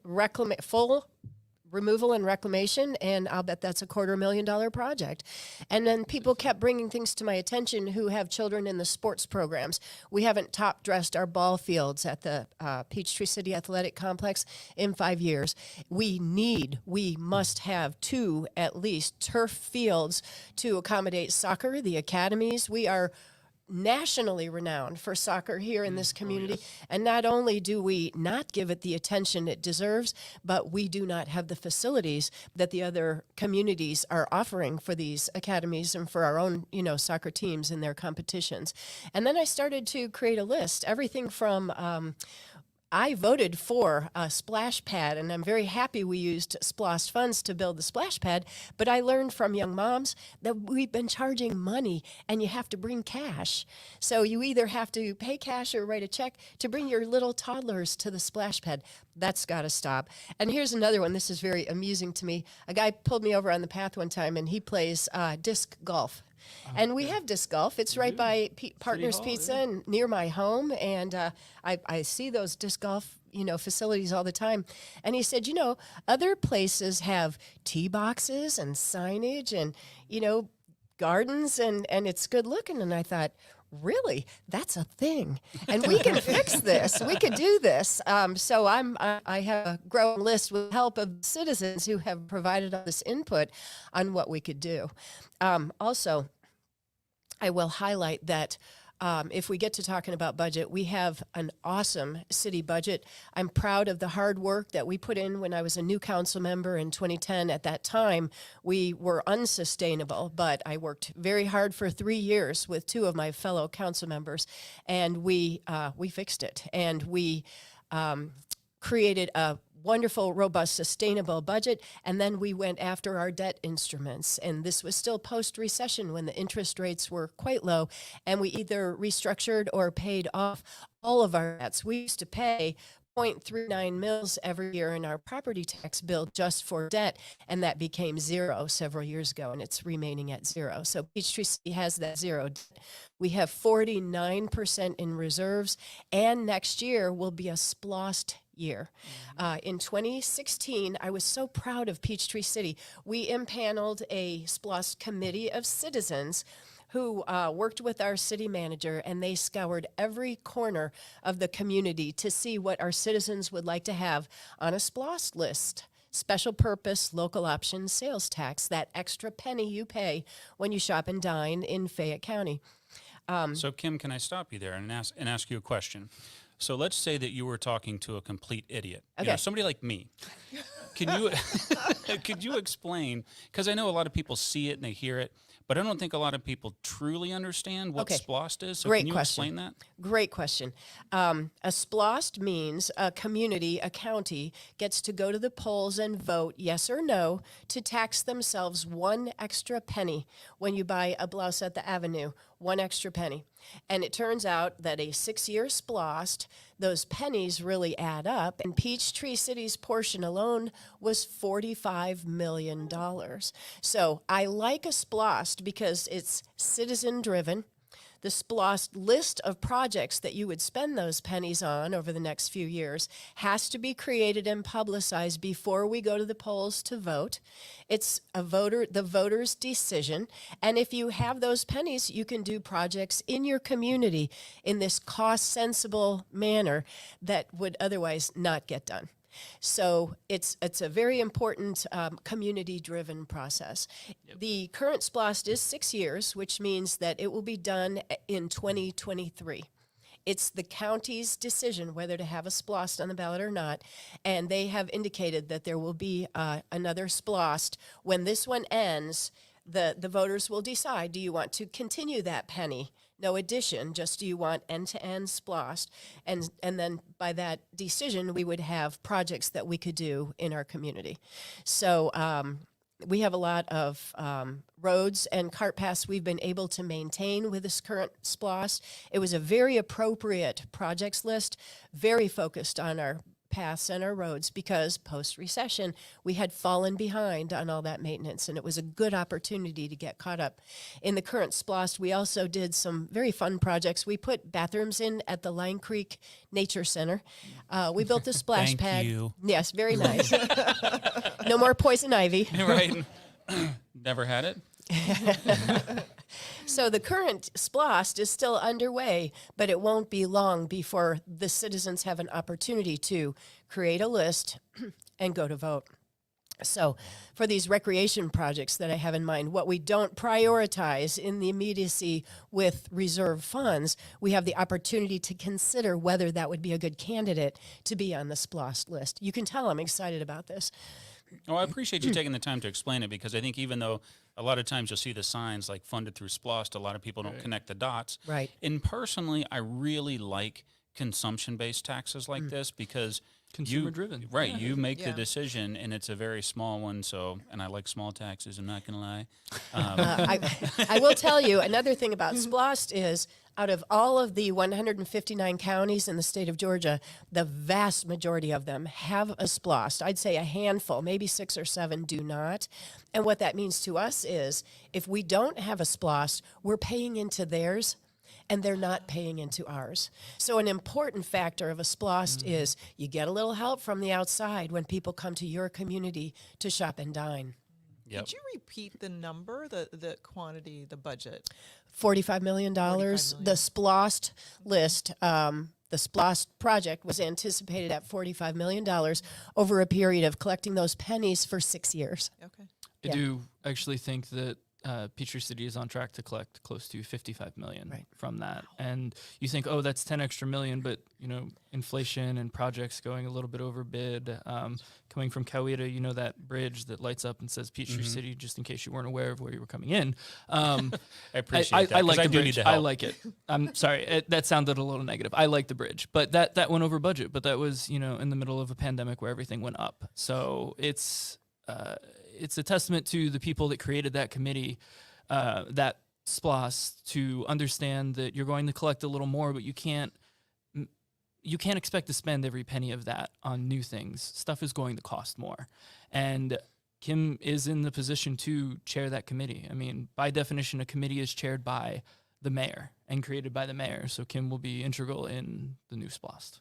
removal and reclamation, and I'll bet that's a $250,000 project. And then people kept bringing things to my attention who have children in the sports programs. We haven't top dressed our ball fields at the Peachtree City Athletic Complex in 5 years. We must have 2 at least turf fields to accommodate soccer, the academies. We are nationally renowned for soccer here in this community. And not only do we not give it the attention it deserves, but we do not have the facilities that the other communities are offering for these academies and for our own, soccer teams in their competitions. And then I started to create a list, everything from I voted for a splash pad, and I'm very happy we used SPLOST funds to build the splash pad, but I learned from young moms that we've been charging money, and you have to bring cash. So you either have to pay cash or write a check to bring your little toddlers to the splash pad. That's got to stop. And here's another one. This is very amusing to me. A guy pulled me over on the path one time, and he plays disc golf. And we have disc golf. It's right by Partners Pizza and near my home. And I see those disc golf, facilities all the time. And he said, other places have tee boxes and signage and, gardens and it's good looking. And I thought, really, that's a thing, and we can fix this. We could do this. So I have a growing list with the help of citizens who have provided all this input on what we could do. Also, I will highlight that if we get to talking about budget, we have an awesome city budget. I'm proud of the hard work that we put in when I was a new council member in 2010. At that time, we were unsustainable, but I worked very hard for 3 years with 2 of my fellow council members, and we fixed it. And we created a wonderful, robust, sustainable budget, and then we went after our debt instruments. And this was still post-recession when the interest rates were quite low, and we either restructured or paid off all of our debts. We used to pay 0.39 mils every year in our property tax bill just for debt, and that became 0 several years ago, and it's remaining at 0. So Peachtree City has that 0 debt. We have 49% in reserves, and next year will be a SPLOST year. In 2016, I was so proud of Peachtree City. We impaneled a SPLOST committee of citizens who worked with our city manager, and they scoured every corner of the community to see what our citizens would like to have on a SPLOST list. Special purpose local option sales tax, that extra penny you pay when you shop and dine in Fayette County. So Kim, can I stop you there and ask you a question? So let's say that you were talking to a complete idiot, Okay. Somebody like me. Can you could you explain? Because I know a lot of people see it and they hear it, but I don't think a lot of people truly understand what Okay. SPLOST is. So Great can you question. explain that? Great question. A SPLOST means a community, a county, gets to go to the polls and vote yes or no to tax themselves 1 extra penny when you buy a blouse at the Avenue, 1 extra penny. And it turns out that a 6-year SPLOST, those pennies really add up, and Peachtree City's portion alone was $45 million. So I like a SPLOST because it's citizen-driven. The SPLOST list of projects that you would spend those pennies on over the next few years has to be created and publicized before we go to the polls to vote. It's the voter's decision. And if you have those pennies, you can do projects in your community in this cost-sensible manner that would otherwise not get done. So it's a very important community-driven process. Yep. The current SPLOST is 6 years, which means that it will be done in 2023. It's the county's decision whether to have a SPLOST on the ballot or not, and they have indicated that there will be another SPLOST. When this one ends, the voters will decide, do you want to continue that penny? No addition, just do you want end-to-end SPLOST? And then by that decision, we would have projects that we could do in our community. So we have a lot of roads and cart paths we've been able to maintain with this current SPLOST. It was a very appropriate projects list, very focused on our paths and our roads, because post-recession we had fallen behind on all that maintenance, and it was a good opportunity to get caught up. In the current SPLOST, we also did some very fun projects. We put bathrooms in at the Line Creek Nature Center. We built a splash Thank pad. you. Yes, very nice. No more poison ivy. Right? Never had it. So the current SPLOST is still underway, but it won't be long before the citizens have an opportunity to create a list and go to vote. So for these recreation projects that I have in mind, what we don't prioritize in the immediacy with reserve funds, we have the opportunity to consider whether that would be a good candidate to be on the SPLOST list. You can tell I'm excited about this. Oh, I appreciate you taking the time to explain it, because I think even though a lot of times you'll see the signs like funded through SPLOST, a lot of people don't connect the dots. Right. And personally, I really like consumption-based taxes like this, because Consumer driven. Right. You make the Yeah. decision, and it's a very small one. So, and I like small taxes, I'm not going to lie. I will tell you another thing about SPLOST is out of all of the 159 counties in the state of Georgia, the vast majority of them have a SPLOST. I'd say a handful, maybe 6 or 7 do not. And what that means to us is if we don't have a SPLOST, we're paying into theirs and they're not paying into ours. So an important factor of a SPLOST is you get a little help from the outside when people come to your community to shop and dine. Yep. Could you repeat the number, the quantity, the budget? $45 million. The SPLOST list, the SPLOST project was anticipated at $45 million over a period of collecting those pennies for 6 years. Okay. I Yeah. do actually think that Peachtree City is on track to collect close to $55 million Right. from that. And you think, oh, that's 10 extra million, but you know, inflation and projects going a little bit over bid. Coming from Coweta, you know, that bridge that lights up and says Peachtree City, just in case you weren't aware of where you were coming in. I appreciate that. I like 'cause the do need bridge. to help. I like it. I'm sorry, that sounded a little negative. I like the bridge, but that went over budget. But that was, you know, in the middle of a pandemic where everything went up. So it's a testament to the people that created that committee, that SPLOS, to understand that you're going to collect a little more, but you can't expect to spend every penny of that on new things. Stuff is going to cost more. And Kim is in the position to chair that committee. I mean, by definition, a committee is chaired by the mayor and created by the mayor. So Kim will be integral in the new SPLOST.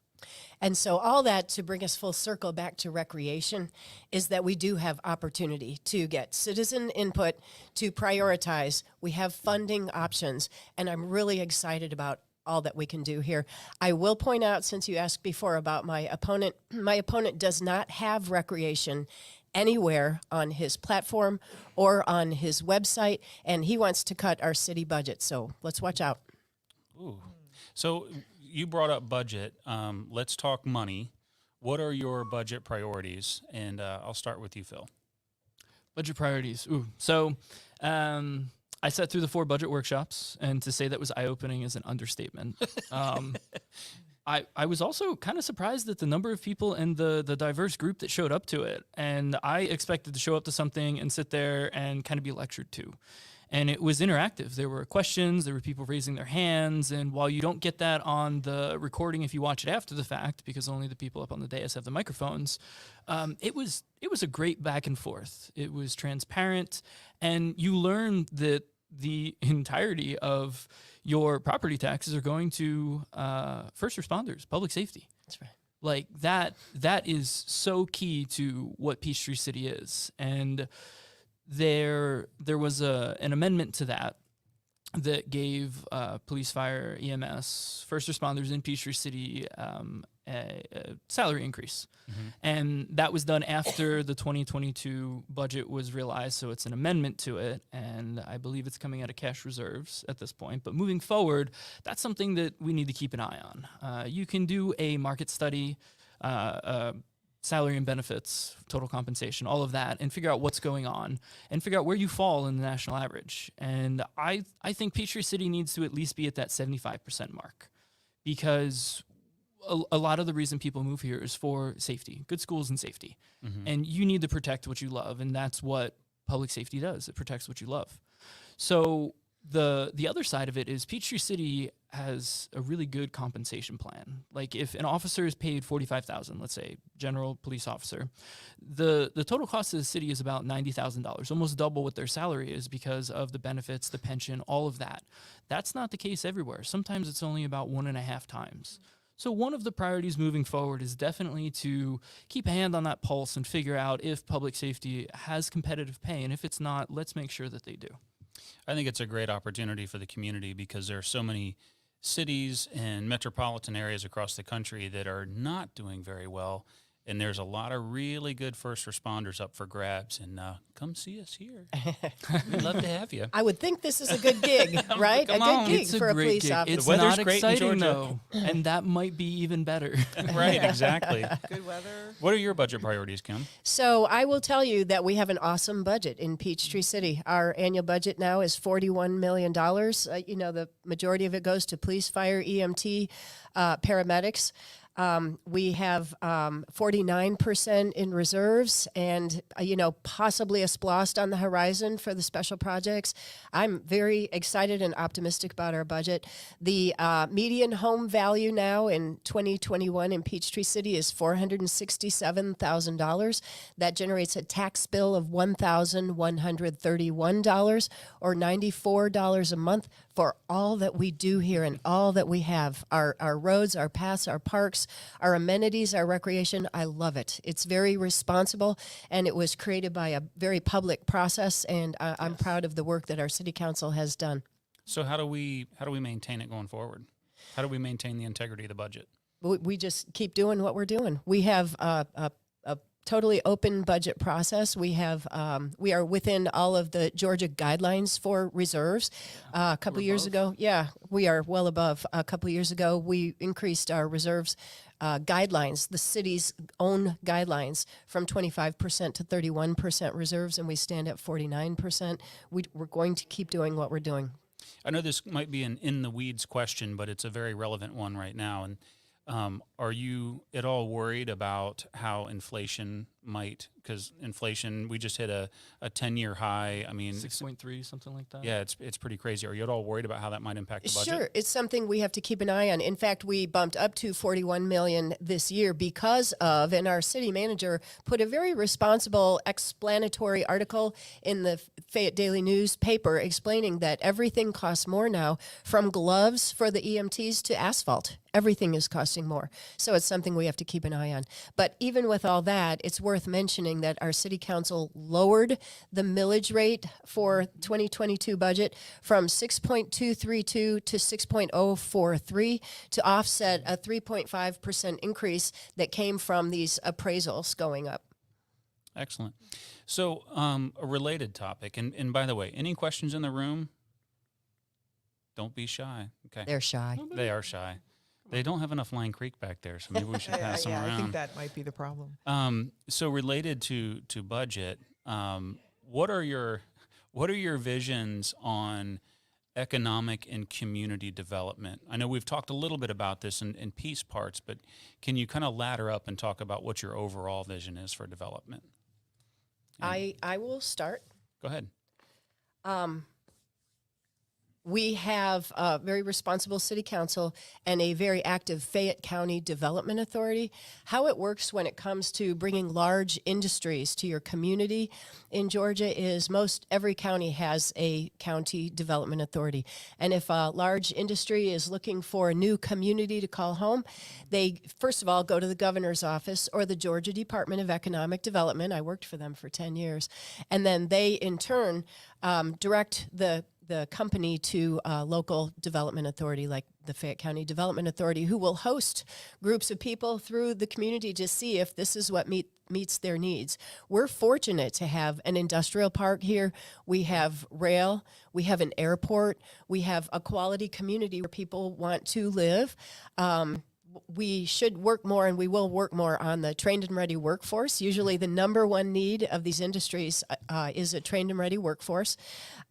And so all that to bring us full circle back to recreation is that we do have opportunity to get citizen input, to prioritize. We have funding options, and I'm really excited about all that we can do here. I will point out, since you asked before about my opponent does not have recreation anywhere on his platform or on his website, and he wants to cut our city budget. So let's watch out. Ooh. So you brought up budget. Let's talk money. What are your budget priorities? And I'll start with you, Phil. Budget priorities. Ooh. So I sat through the 4 budget workshops, and to say that was eye-opening is an understatement. I was also kind of surprised at the number of people and the diverse group that showed up to it. And I expected to show up to something and sit there and kind of be lectured to. And it was interactive. There were questions, there were people raising their hands, and while you don't get that on the recording if you watch it after the fact, because only the people up on the dais have the microphones, it was a great back and forth. It was transparent, and you learned that the entirety of your property taxes are going to first responders, public safety. That's right. Like that is so key to what Peachtree City is. And there was an amendment to that gave police, fire, EMS, first responders in Peachtree City a salary increase. And that was done after the 2022 budget was realized, so it's an amendment to it, and I believe it's coming out of cash reserves at this point. But moving forward, that's something that we need to keep an eye on. You can do a market study, salary and benefits, total compensation, all of that, and figure out what's going on and figure out where you fall in the national average. And I think Peachtree City needs to at least be at that 75% mark, because a lot of the reason people move here is for safety, good schools and safety. And you need to protect what you love, and that's what public safety does. It protects what you love. So the other side of it is Peachtree City has a really good compensation plan. Like if an officer is paid $45,000, let's say general police officer, the total cost of the city is about $90,000, almost double what their salary is because of the benefits, the pension, all of that. That's not the case everywhere. Sometimes it's only about 1.5 times. So one of the priorities moving forward is definitely to keep a hand on that pulse and figure out if public safety has competitive pay, and if it's not, let's make sure that they do. I think it's a great opportunity for the community because there are so many cities and metropolitan areas across the country that are not doing very well. And there's a lot of really good first responders up for grabs. And come see us here. We'd love to have you. I would think this is a good gig, right? Come a on. good gig It's for a great police gig. officer. It's The weather's not great in exciting Georgia. though, and that might be even better. Right, exactly. Good weather. What are your budget priorities, Kim? So I will tell you that we have an awesome budget in Peachtree City. Our annual budget now is $41 million. The majority of it goes to police, fire, EMT, paramedics. We have 49% in reserves and, possibly a splost on the horizon for the special projects. I'm very excited and optimistic about our budget. The median home value now in 2021 in Peachtree City is $467,000. That generates a tax bill of $1,131 or $94 a month for all that we do here and all that we have, our roads, our paths, our parks, our amenities, our recreation. I love it. It's very responsible, and it was created by a very public process, and I'm proud of the work that our city council has done. So how do we maintain it going forward? How do we maintain the integrity of the budget? We just keep doing what we're doing. We have a totally open budget process. We are within all of the Georgia guidelines for reserves. A couple years ago, we are well above. A couple years ago, we increased our reserves guidelines, the city's own guidelines, from 25% to 31% reserves, and we stand at 49%. We're going to keep doing what we're doing. I know this might be an in-the-weeds question, but it's a very relevant one right now. And are you at all worried about how inflation might, because inflation, we just hit a 10-year high. I mean, 6.3, something like that. yeah, it's pretty crazy. Are you at all worried about how that might impact the budget? Sure, it's something we have to keep an eye on. In fact, we bumped up to $41 million this year because of, and our city manager put a very responsible explanatory article in the Fayette Daily newspaper explaining that everything costs more now, from gloves for the EMTs to asphalt. Everything is costing more. So it's something we have to keep an eye on. But even with all that, it's worth mentioning that our city council lowered the millage rate for 2022 budget from 6.232 to 6.043 to offset a 3.5% increase that came from these appraisals going up. Excellent. So a related topic, and by the way, any questions in the room? Don't be shy. Okay. They're shy. They are shy. They don't have enough Line Creek back there, so maybe we should pass them around. I think that might be the problem. So related to budget, what are your visions on economic and community development? I know we've talked a little bit about this in piece parts, but can you kind of ladder up and talk about what your overall vision is for development? I will start. Go ahead. We have a very responsible city council and a very active Fayette County Development Authority. How it works when it comes to bringing large industries to your community in Georgia is most every county has a county development authority. And if a large industry is looking for a new community to call home, they first of all go to the governor's office or the Georgia Department of Economic Development. I worked for them for 10 years. And then they in turn direct the company to a local development authority like the Fayette County Development Authority, who will host groups of people through the community to see if this is what meets their needs. We're fortunate to have an industrial park here. We have rail. We have an airport. We have a quality community where people want to live. We should work more, and we will work more on the trained and ready workforce. Usually the number one need of these industries is a trained and ready workforce.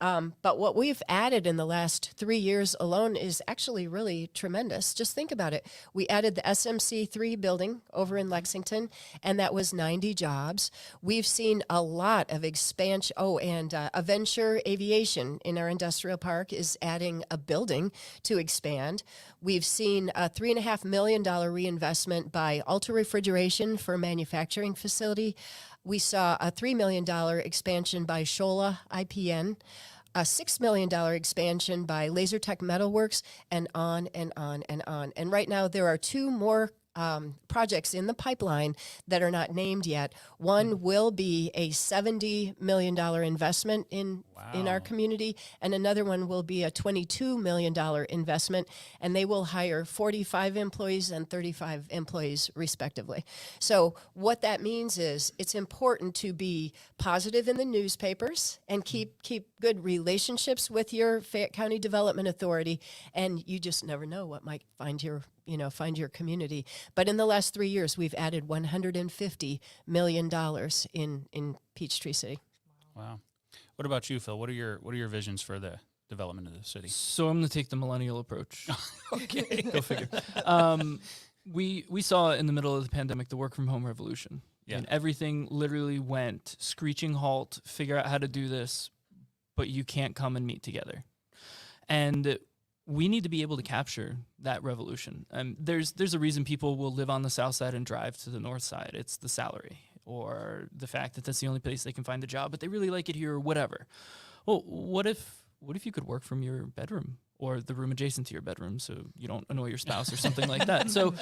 But what we've added in the last 3 years alone is actually really tremendous. Just think about it. We added the SMC3 building over in Lexington, and that was 90 jobs. We've seen a lot of expansion. Oh, and Aventure Aviation in our industrial park is adding a building to expand. We've seen a $3.5 million reinvestment by Ultra Refrigeration for a manufacturing facility. We saw a $3 million expansion by Shola IPN. a $6 million expansion by LaserTech Metalworks, and on and on and on. And right now there are two more projects in the pipeline that are not named yet. One will be a $70 million investment in our community, and another one will be a $22 million investment, and they will hire 45 employees and 35 employees respectively. So what that means is it's important to be positive in the newspapers and keep good relationships with your Fayette County Development Authority, and you just never know what might find your community. But in the last 3 years, we've added $150 million in Peachtree City. Wow. What about you, Phil? What are your visions for the development of the city? So I'm going to take the millennial approach. Okay. Go figure. We saw in the middle of the pandemic the work from home revolution. Yeah. And everything literally went screeching halt, figure out how to do this, but you can't come and meet together. And we need to be able to capture that revolution. There's a reason people will live on the south side and drive to the north side. It's the salary or the fact that that's the only place they can find a job, but they really like it here or whatever. Well, what if you could work from your bedroom or the room adjacent to your bedroom so you don't annoy your spouse or something like that? So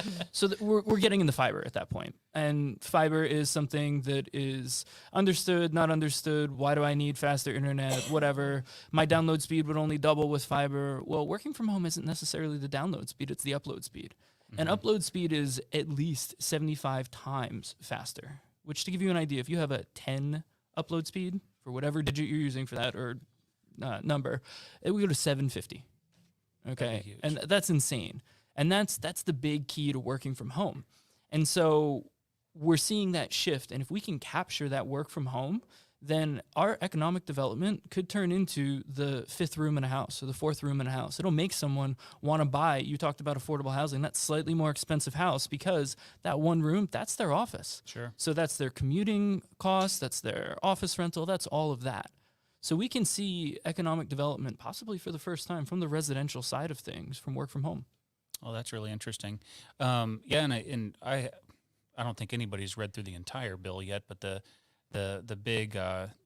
we're getting into fiber at that point. And fiber is something that is understood, not understood. Why do I need faster internet? Whatever. My download speed would only double with fiber. Well, working from home isn't necessarily the download speed, it's the upload speed. And upload speed is at least 75 times faster, which, to give you an idea, if you have a 10 upload speed for whatever digit you're using for that or number, it would go to 750. Okay, and that's insane. And that's the big key to working from home. And so we're seeing that shift. And if we can capture that work from home, then our economic development could turn into the fifth room in a house or the fourth room in a house. It'll make someone want to buy, you talked about affordable housing, that slightly more expensive house, because that one room, that's their office. Sure. So that's their commuting costs, that's their office rental, that's all of that. So we can see economic development possibly for the first time from the residential side of things, from work from home. Oh, that's really interesting. And I don't think anybody's read through the entire bill yet, but the big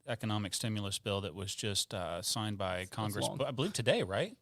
economic stimulus bill that was just signed by Congress, long. I believe today, right?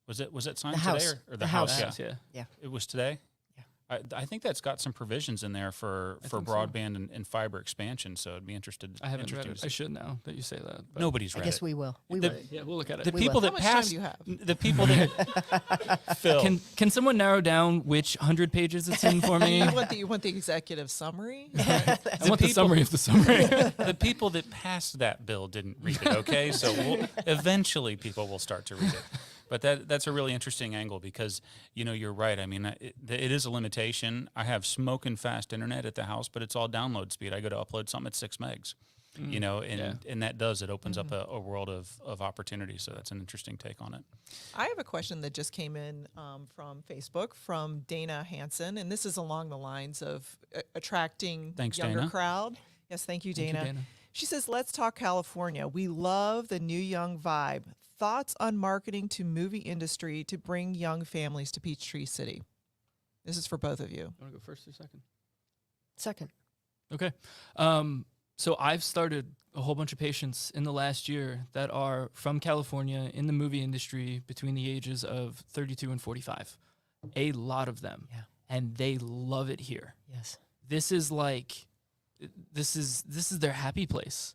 Was it signed The today House. or The the House? House. Yeah. It was today. Yeah. I think that's got some provisions in there for think so. broadband and fiber expansion. So I'd be interested. I haven't read interesting it. to see. I should now that you say that. But Nobody's I read guess it. we will. Yeah, we'll look at it. The We people will. that How much time passed, do you have? the people that Phil. Can someone narrow down which 100 pages it's in for me? You want the executive summary? I want the summary of the summary. The people that passed that bill didn't read it, okay? So eventually people will start to read it. But that's a really interesting angle because, you're right. I mean, it is a limitation. I have smoking fast internet at the house, but it's all download speed. I go to upload something at 6 megs, and that it opens up a world of opportunity. So that's an interesting take on it. I have a question that just came in from Facebook from Dana Hansen, and this is along the lines of attracting younger Dana. crowd. Yes, thank you, Thank you, Dana. Dana. She says, let's talk California. We love the new young vibe. Thoughts on marketing to movie industry to bring young families to Peachtree City? This is for both of you. Want to go first or second? Second. Okay. So I've started a whole bunch of patients in the last year that are from California in the movie industry between the ages of 32 and 45. A lot of them. Yeah. And they love it here. Yes. This is their happy place.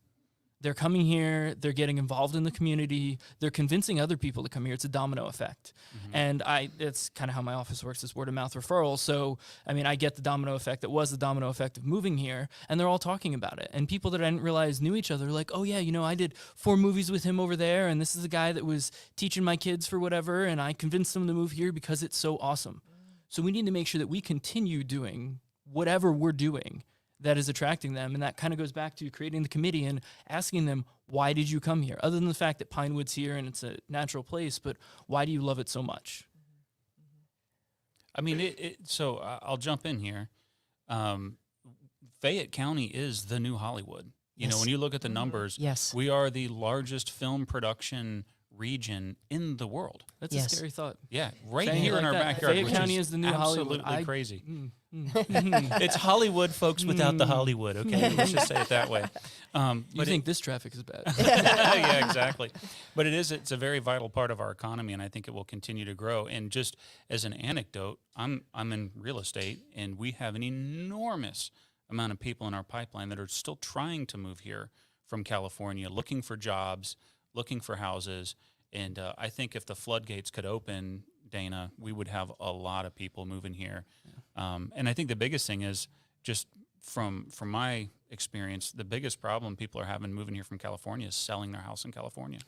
They're coming here, they're getting involved in the community, they're convincing other people to come here. It's a domino effect. And it's kind of how my office works, is word of mouth referral. So, I get the domino effect that was the domino effect of moving here, and they're all talking about it. And people that I didn't realize knew each other, like, oh yeah, I did 4 movies with him over there, and this is the guy that was teaching my kids for whatever, and I convinced them to move here because it's so awesome. So we need to make sure that we continue doing whatever we're doing that is attracting them. And that kind of goes back to creating the committee and asking them, why did you come here? Other than the fact that Pinewood's here and it's a natural place, but why do you love it so much? So I'll jump in here. Fayette County is the new Hollywood. Yes. When you look at the numbers, Yes. we are the largest film production region in the world. That's Yes. a scary thought. Yeah, right Saying it here in like our that. backyard. Fayette which County is the new Hollywood. absolutely crazy. Mm. It's Hollywood, folks, without the Hollywood. Okay, let's just say it that way. You But think this traffic is bad? yeah, exactly. But it's a very vital part of our economy, and I think it will continue to grow. And just as an anecdote, I'm in real estate, and we have an enormous amount of people in our pipeline that are still trying to move here from California, looking for jobs, looking for houses. And I think if the floodgates could open, Dana, we would have a lot of people moving here. And I think the biggest thing is just from my experience, the biggest problem people are having moving here from California is selling their house in California.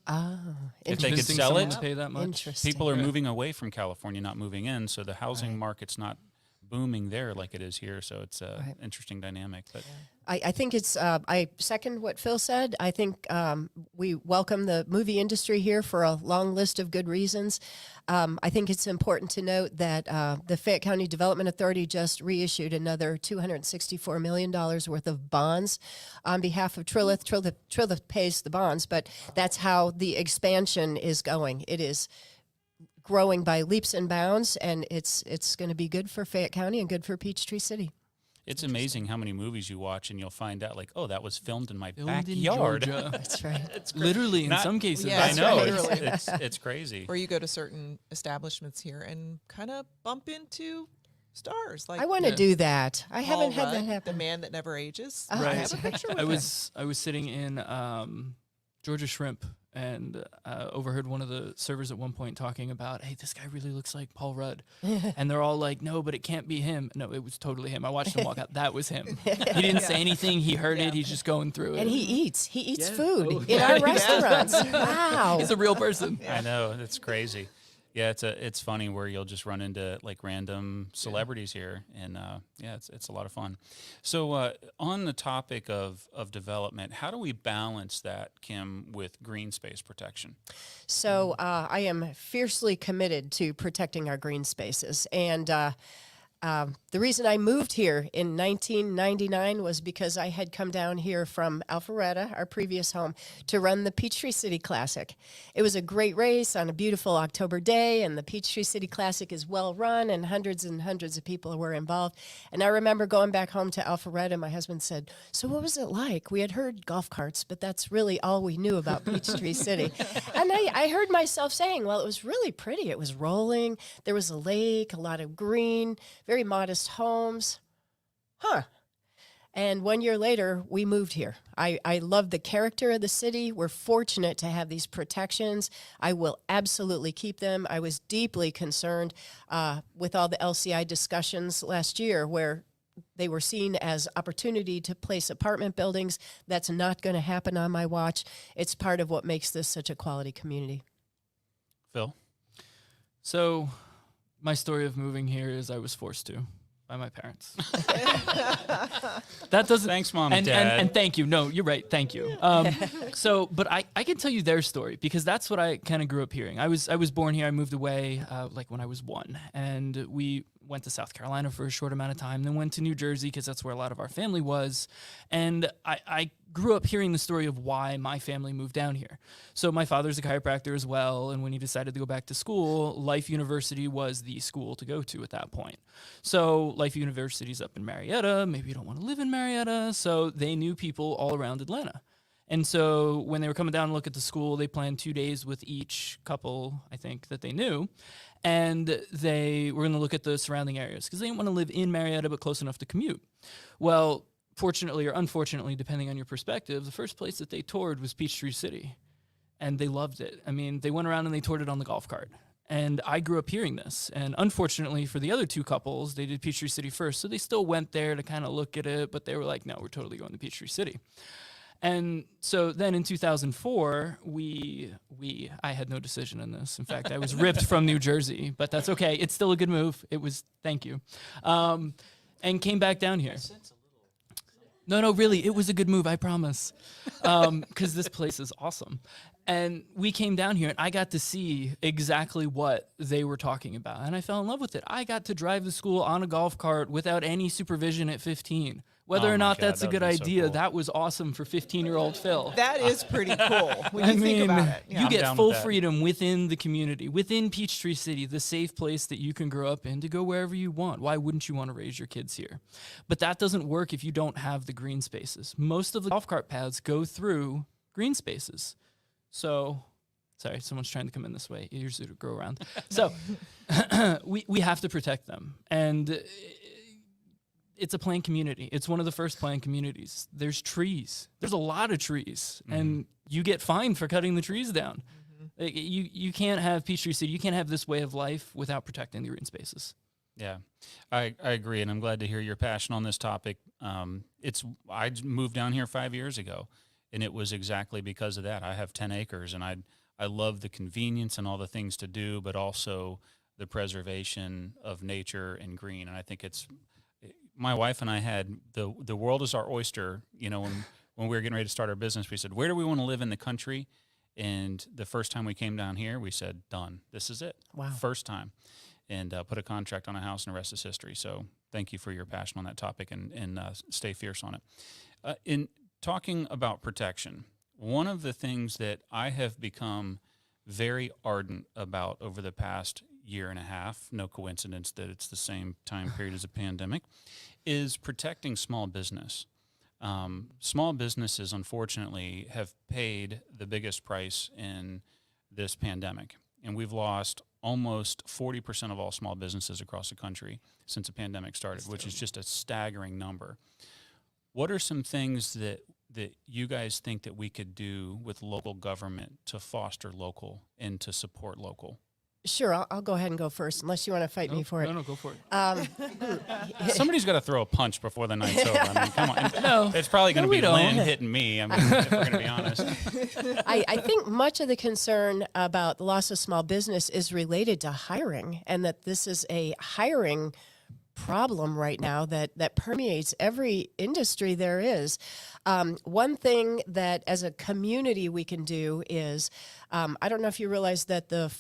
Oh, If they could Convincing sell someone it, to pay that much. interesting. people are moving away from California, not moving in. So the housing market's not booming there like it is here. So it's an interesting dynamic. But I think it's, I second what Phil said. I think we welcome the movie industry here for a long list of good reasons. I think it's important to note that the Fayette County Development Authority just reissued another $264 million worth of bonds on behalf of Trilith. Trilith pays the bonds, but that's how the expansion is going. It is growing by leaps and bounds, and it's going to be good for Fayette County and good for Peachtree City. it's amazing how many movies you watch and you'll find out like, oh, that was filmed in my Filmed in backyard. Georgia. That's right. Literally, in Not- some cases. Yeah, I That's know. right. It's crazy. Or you go to certain establishments here and kind of bump into stars. Like I want to Yeah. do that. I Paul haven't had Rudd, that the happen. man that never ages. Oh, I Right. have a picture with I him. was sitting in Georgia Shrimp and overheard one of the servers at one point talking about, hey, this guy really looks like Paul Rudd. And they're all like, no, but it can't be him. No, it was totally him. I watched him walk out. That was him. He didn't say anything. He heard it. He's just going through it. And he eats. He eats Yeah. food Oh, in yeah. our Yeah. restaurants. Wow. He's a real person. I know, it's crazy. Yeah, it's funny where you'll just run into like random celebrities here, and it's a lot of fun. So on the topic of development, how do we balance that, Kim, with green space protection? So I am fiercely committed to protecting our green spaces. And the reason I moved here in 1999 was because I had come down here from Alpharetta, our previous home, to run the Peachtree City Classic. It was a great race on a beautiful October day, and the Peachtree City Classic is well run, and hundreds of people were involved. And I remember going back home to Alpharetta, and my husband said, so what was it like? We had heard golf carts, but that's really all we knew about Peachtree City. And I heard myself saying, well, it was really pretty. It was rolling. There was a lake, a lot of green, very modest homes. And 1 year later, we moved here. I love the character of the city. We're fortunate to have these protections. I will absolutely keep them. I was deeply concerned with all the LCI discussions last year where they were seen as opportunity to place apartment buildings. That's not going to happen on my watch. It's part of what makes this such a quality community. Phil? So my story of moving here is I was forced to by my parents. That doesn't. Thanks, Mom and, and Dad. and thank you. No, you're right. Thank you. But I can tell you their story because that's what I kind of grew up hearing. I was born here. I moved away like when I was 1, and we went to South Carolina for a short amount of time, then went to New Jersey because that's where a lot of our family was. And I grew up hearing the story of why my family moved down here. So my father's a chiropractor as well, and when he decided to go back to school, Life University was the school to go to at that point. So Life University's up in Marietta. Maybe you don't want to live in Marietta. So they knew people all around Atlanta. And so when they were coming down to look at the school, they planned 2 days with each couple, I think, that they knew. And they were going to look at the surrounding areas because they didn't want to live in Marietta but close enough to commute. Well, fortunately or unfortunately, depending on your perspective, the first place that they toured was Peachtree City. And they loved it. I mean, they went around and they toured it on the golf cart. And I grew up hearing this. And unfortunately for the other 2 couples, they did Peachtree City first. So they still went there to kind of look at it, but they were like, no, we're totally going to Peachtree City. And so then in 2004, I had no decision in this. In fact, I was ripped from New Jersey, but that's okay. It's still a good move. It was, thank you. And came back down here. No, really, it was a good move, I promise. Because this place is awesome. And we came down here, and I got to see exactly what they were talking about. And I fell in love with it. I got to drive to school on a golf cart without any supervision at 15. Whether Oh or my not God, that's a that good would be so idea, cool. that was awesome for 15-year-old Phil. That is pretty cool when you I think mean, about it. Yeah. you I'm get down full with that. freedom within the community, within Peachtree City, the safe place that you can grow up in to go wherever you want. Why wouldn't you want to raise your kids here? But that doesn't work if you don't have the green spaces. Most of the golf cart paths go through green spaces. So, sorry, someone's trying to come in this way. Ears to grow around. So, we have to protect them. And it's a planned community. It's one of the first planned communities. There's trees. There's a lot of trees, and you get fined for cutting the trees down. Like, you can't have Peachtree City. You can't have this way of life without protecting the green spaces. Yeah, I agree, and I'm glad to hear your passion on this topic. I moved down here 5 years ago, and it was exactly because of that. I have 10 acres, and I love the convenience and all the things to do, but also the preservation of nature and green. And I think my wife and I had the world is our oyster. You know, when we were getting ready to start our business, we said, where do we want to live in the country? And the first time we came down here, we said, done. This is it. Wow. First time. And put a contract on a house, and the rest is history. So thank you for your passion on that topic, and stay fierce on it. In talking about protection, one of the things that I have become very ardent about over the past year and a half, no coincidence that it's the same time period as a pandemic, is protecting small business. Small businesses, unfortunately, have paid the biggest price in this pandemic, and we've lost almost 40% of all small businesses across the country since the pandemic started, which is just a staggering number. What are some things that you guys think that we could do with local government to foster local and to support local? Sure, I'll go ahead and go first, unless you want to fight me for it. No, go for it. Somebody's got to throw a punch before the night's over. I mean, come on. No. It's probably going to No, be we Lynn don't. hitting me. I mean, if we're going to be honest. I think much of the concern about the loss of small business is related to hiring, and that this is a hiring problem right now that permeates every industry there is. One thing that as a community we can do is, I don't know if you realize that the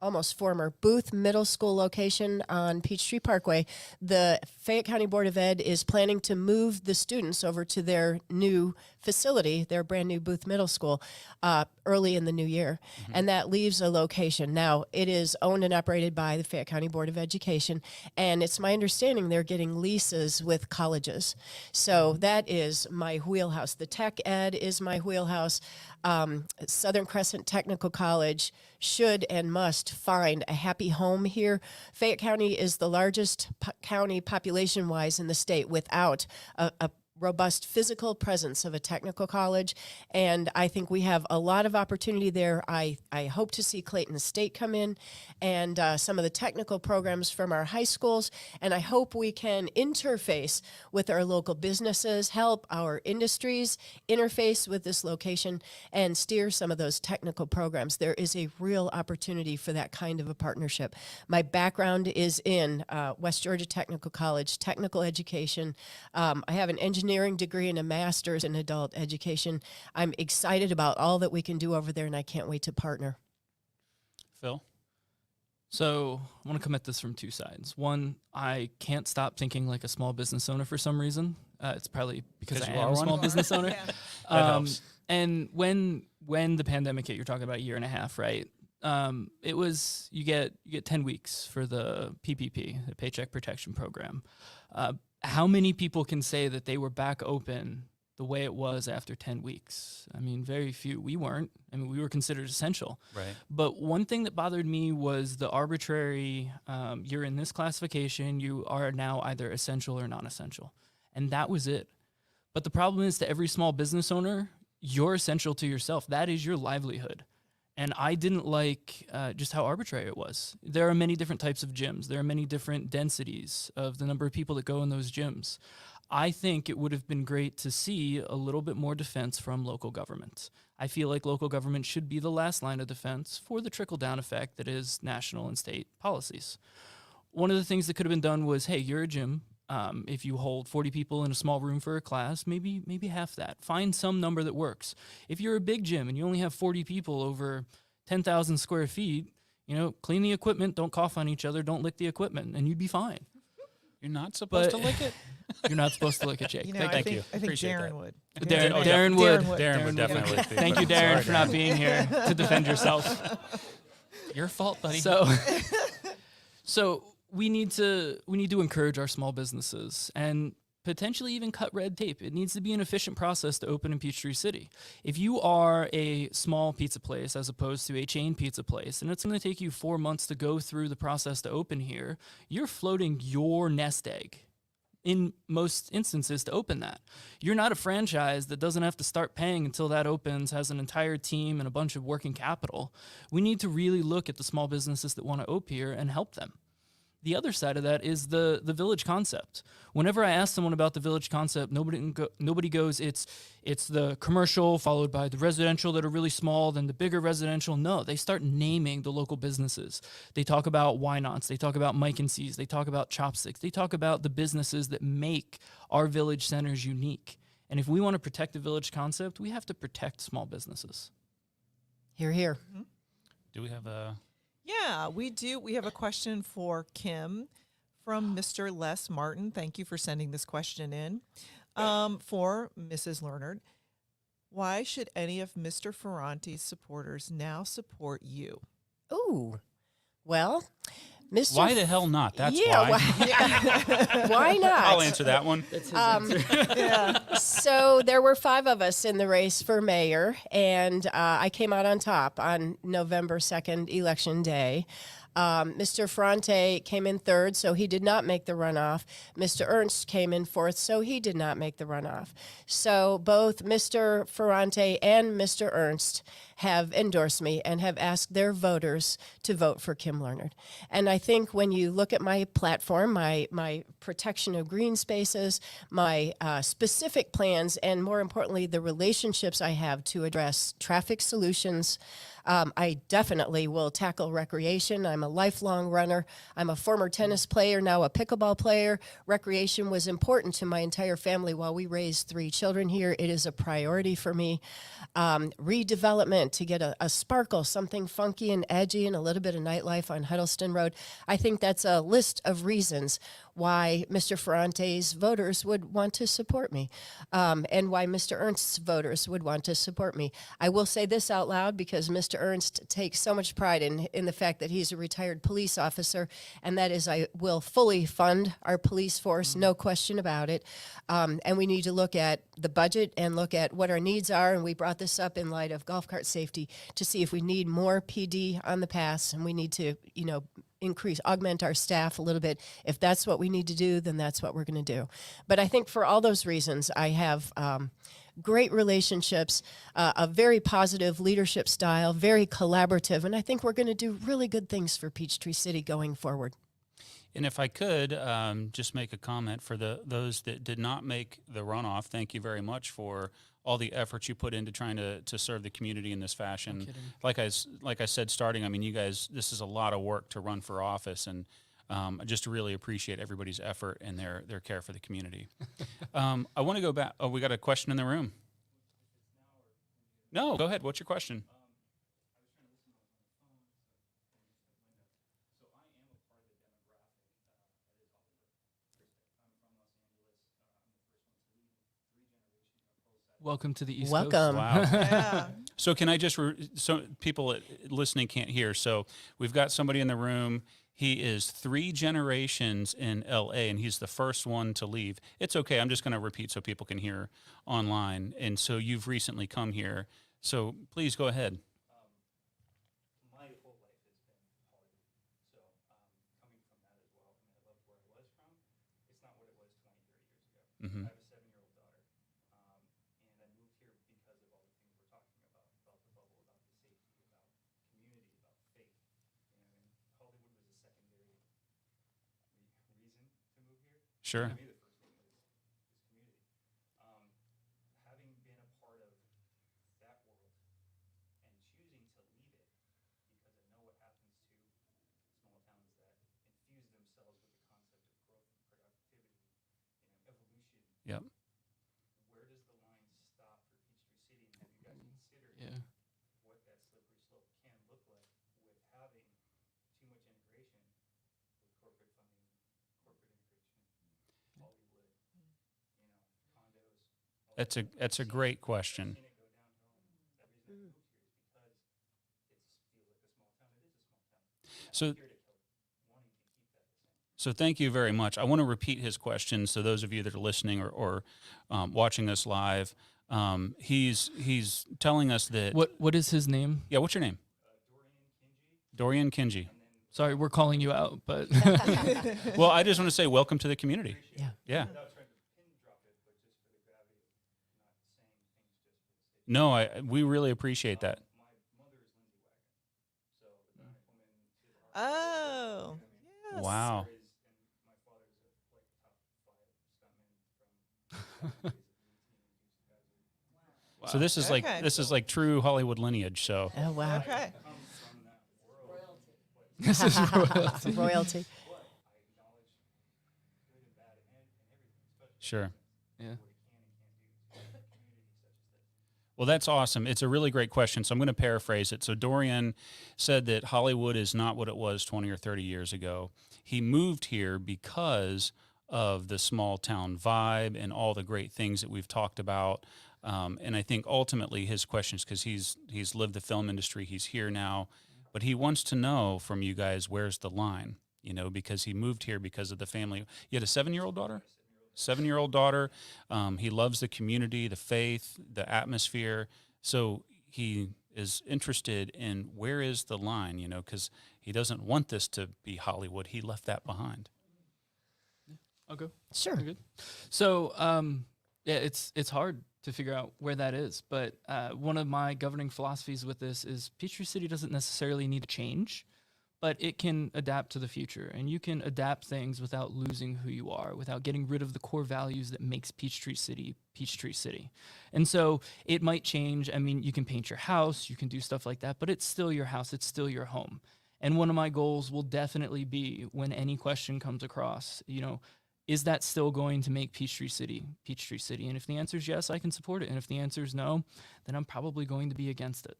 almost former Booth Middle School location on Peachtree Parkway, the Fayette County Board of Ed is planning to move the students over to their new facility, their brand new Booth Middle School, early in the new year. And that leaves a location. Now, it is owned and operated by the Fayette County Board of Education, and it's my understanding they're getting leases with colleges. So that is my wheelhouse. The tech ed is my wheelhouse. Southern Crescent Technical College should and must find a happy home here. Fayette County is the largest county population-wise in the state without a robust physical presence of a technical college, and I think we have a lot of opportunity there. I hope to see Clayton State come in and some of the technical programs from our high schools, and I hope we can interface with our local businesses, help our industries interface with this location, and steer some of those technical programs. There is a real opportunity for that kind of a partnership. My background is in West Georgia Technical College, technical education. I have an engineering degree and a master's in adult education. I'm excited about all that we can do over there, and I can't wait to partner. Phil? So I want to come at this from two sides. One, I can't stop thinking like a small business owner for some reason. It's probably because I you am are a one? small business owner. That helps. And when the pandemic hit, you're talking about a year and a half, right? It was you get 10 weeks for the PPP, the Paycheck Protection Program. How many people can say that they were back open the way it was after 10 weeks? I mean, very few. We weren't. I mean, we were considered essential. Right. But one thing that bothered me was the arbitrary, you're in this classification, you are now either essential or non-essential. And that was it. But the problem is, to every small business owner, you're essential to yourself. That is your livelihood. And I didn't like just how arbitrary it was. There are many different types of gyms. There are many different densities of the number of people that go in those gyms. I think it would have been great to see a little bit more defense from local government. I feel like local government should be the last line of defense for the trickle-down effect that is national and state policies. One of the things that could have been done was, hey, you're a gym. If you hold 40 people in a small room for a class, maybe half that. Find some number that works. If you're a big gym and you only have 40 people over 10,000 square feet, clean the equipment, don't cough on each other, don't lick the equipment, and you'd be fine. You're not supposed But- to lick it? You're not supposed to look at Jake. You know, Thank I Thank think you. I think Appreciate Darren that. would. Darren, Oh, Darren would. Darren would Darren definitely lick the Thank you, equipment. Darren, Sorry, for not being here to defend yourself. Your fault, buddy. So we need to encourage our small businesses and potentially even cut red tape. It needs to be an efficient process to open in Peachtree City. If you are a small pizza place as opposed to a chain pizza place, and it's going to take you 4 months to go through the process to open here, you're floating your nest egg in most instances to open that. You're not a franchise that doesn't have to start paying until that opens, has an entire team and a bunch of working capital. We need to really look at the small businesses that want to open here and help them. The other side of that is the village concept. Whenever I ask someone about the village concept, nobody goes, it's the commercial followed by the residential that are really small, then the bigger residential. No, they start naming the local businesses. They talk about Why Nots, they talk about Mike and C's, they talk about Chopsticks, they talk about the businesses that make our village centers unique. And if we want to protect the village concept, we have to protect small businesses. Hear, hear. Do we have a... Yeah, we do. We have a question for Kim from Mr. Les Martin. Thank you for sending this question in. For Mrs. Learnard, why should any of Mr. Ferrante's supporters now support you? Ooh, well, Mr. Why the hell not? That's yeah, why. Why not? I'll answer that one. So there were 5 of us in the race for mayor, and I came out on top on November 2nd, election day. Mr. Ferrante came in 3rd, so he did not make the runoff. Mr. Ernst came in 4th, so he did not make the runoff. So both Mr. Ferrante and Mr. Ernst have endorsed me and have asked their voters to vote for Kim Learnard. And I think when you look at my platform, my protection of green spaces, my specific plans, and more importantly, the relationships I have to address traffic solutions, I definitely will tackle recreation. I'm a lifelong runner. I'm a former tennis player, now a pickleball player. Recreation was important to my entire family while we raised 3 children here. It is a priority for me. Redevelopment to get a sparkle, something funky and edgy, and a little bit of nightlife on Huddleston Road. I think that's a list of reasons why Mr. Ferrante's voters would want to support me, and why Mr. Ernst's voters would want to support me. I will say this out loud because Mr. Ernst takes so much pride in the fact that he's a retired police officer, and that is I will fully fund our police force, no question about it. And we need to look at the budget and look at what our needs are, and we brought this up in light of golf cart safety to see if we need more PD on the pass, and we need to, augment our staff a little bit. If that's what we need to do, then that's what we're going to do. But I think for all those reasons, I have great relationships, a very positive leadership style, very collaborative, and I think we're going to do really good things for Peachtree City going forward. And if I could just make a comment for those that did not make the runoff, thank you very much for all the efforts you put into trying to serve the community in this fashion. Like I said, starting, I mean, you guys, this is a lot of work to run for office, and I just really appreciate everybody's effort and their care for the community. I want to go back. Oh, we got a question in the room. No, go ahead. What's your question? Welcome to the East Welcome. Coast. Wow. Yeah. So can I just, so people listening can't hear. So we've got somebody in the room. He is 3 generations in LA, and he's the first one to leave. It's okay. I'm just going to repeat so people can hear online. And so you've recently come here. So please go ahead. My whole life has been Hollywood. So coming from that as well, I mean, I loved where I was from. It's not what it was 20, 30 years ago. Mhm. I have a 7-year-old daughter, and I moved here because of all the things we're talking about the bubble, about the safety, about community, about faith. You know, and Hollywood was a secondary reason to move here. Sure. To me, the first one was community. Having been a part of that world and choosing to leave it because I know what happens to small towns that infuse themselves with the concept of growth and productivity, evolution. Yep. Where does the line stop for Peachtree City? And have you guys considered Yeah. what that slippery slope can look like with having too much integration with corporate funding, corporate integration? That's a great question. So So thank you very much. I want to repeat his question. So those of you that are listening or watching us live, he's telling us that. What is his name? Yeah, what's your name? Dorian Kinji. Sorry, we're calling you out, but Well, I just want to say welcome to the community. Yeah. Yeah. No, we really appreciate that. Oh, yes. Wow. So this is Okay. like true Hollywood lineage. So Oh, wow. Okay. this is royalty. Royalty. sure. Yeah. Well, that's awesome. It's a really great question. So I'm going to paraphrase it. So Dorian said that Hollywood is not what it was 20 or 30 years ago. He moved here because of the small town vibe and all the great things that we've talked about. And I think ultimately his question is because he's lived the film industry, he's here now, but he wants to know from you guys, where's the line? You know, because he moved here because of the family. You had a 7-year-old daughter? 7-year-old daughter. He loves the community, the faith, the atmosphere. So he is interested in where is the line, you know, because he doesn't want this to be Hollywood. He left that behind. I'll go. Sure. You're good. So, yeah, it's hard to figure out where that is. But one of my governing philosophies with this is Peachtree City doesn't necessarily need to change, but it can adapt to the future. And you can adapt things without losing who you are, without getting rid of the core values that makes Peachtree City Peachtree City. And so it might change. I mean, you can paint your house, you can do stuff like that, but it's still your house, it's still your home. And one of my goals will definitely be, when any question comes across, you know, is that still going to make Peachtree City Peachtree City? And if the answer is yes, I can support it. And if the answer is no, then I'm probably going to be against it.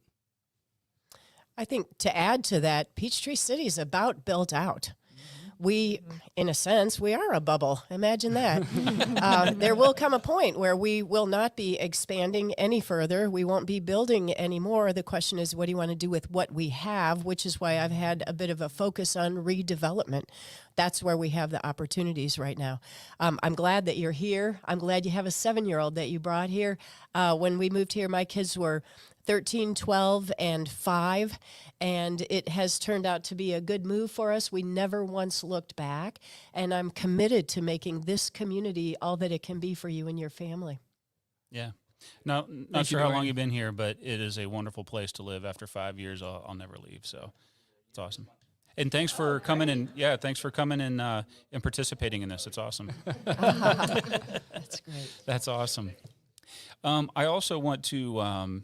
I think to add to that, Peachtree City is about built out. We, in a sense, we are a bubble. Imagine that. There will come a point where we will not be expanding any further. We won't be building anymore. The question is, what do you want to do with what we have, which is why I've had a bit of a focus on redevelopment. That's where we have the opportunities right now. I'm glad that you're here. I'm glad you have a 7-year-old that you brought here. When we moved here, my kids were 13, 12, and 5, and it has turned out to be a good move for us. We never once looked back, and I'm committed to making this community all that it can be for you and your family. Yeah. Not Thank sure you, how long Dorian. you've been here, but it is a wonderful place to live. After 5 years, I'll never leave. So it's awesome. And thanks for coming and participating in this. It's awesome. That's great. That's awesome. I also want to,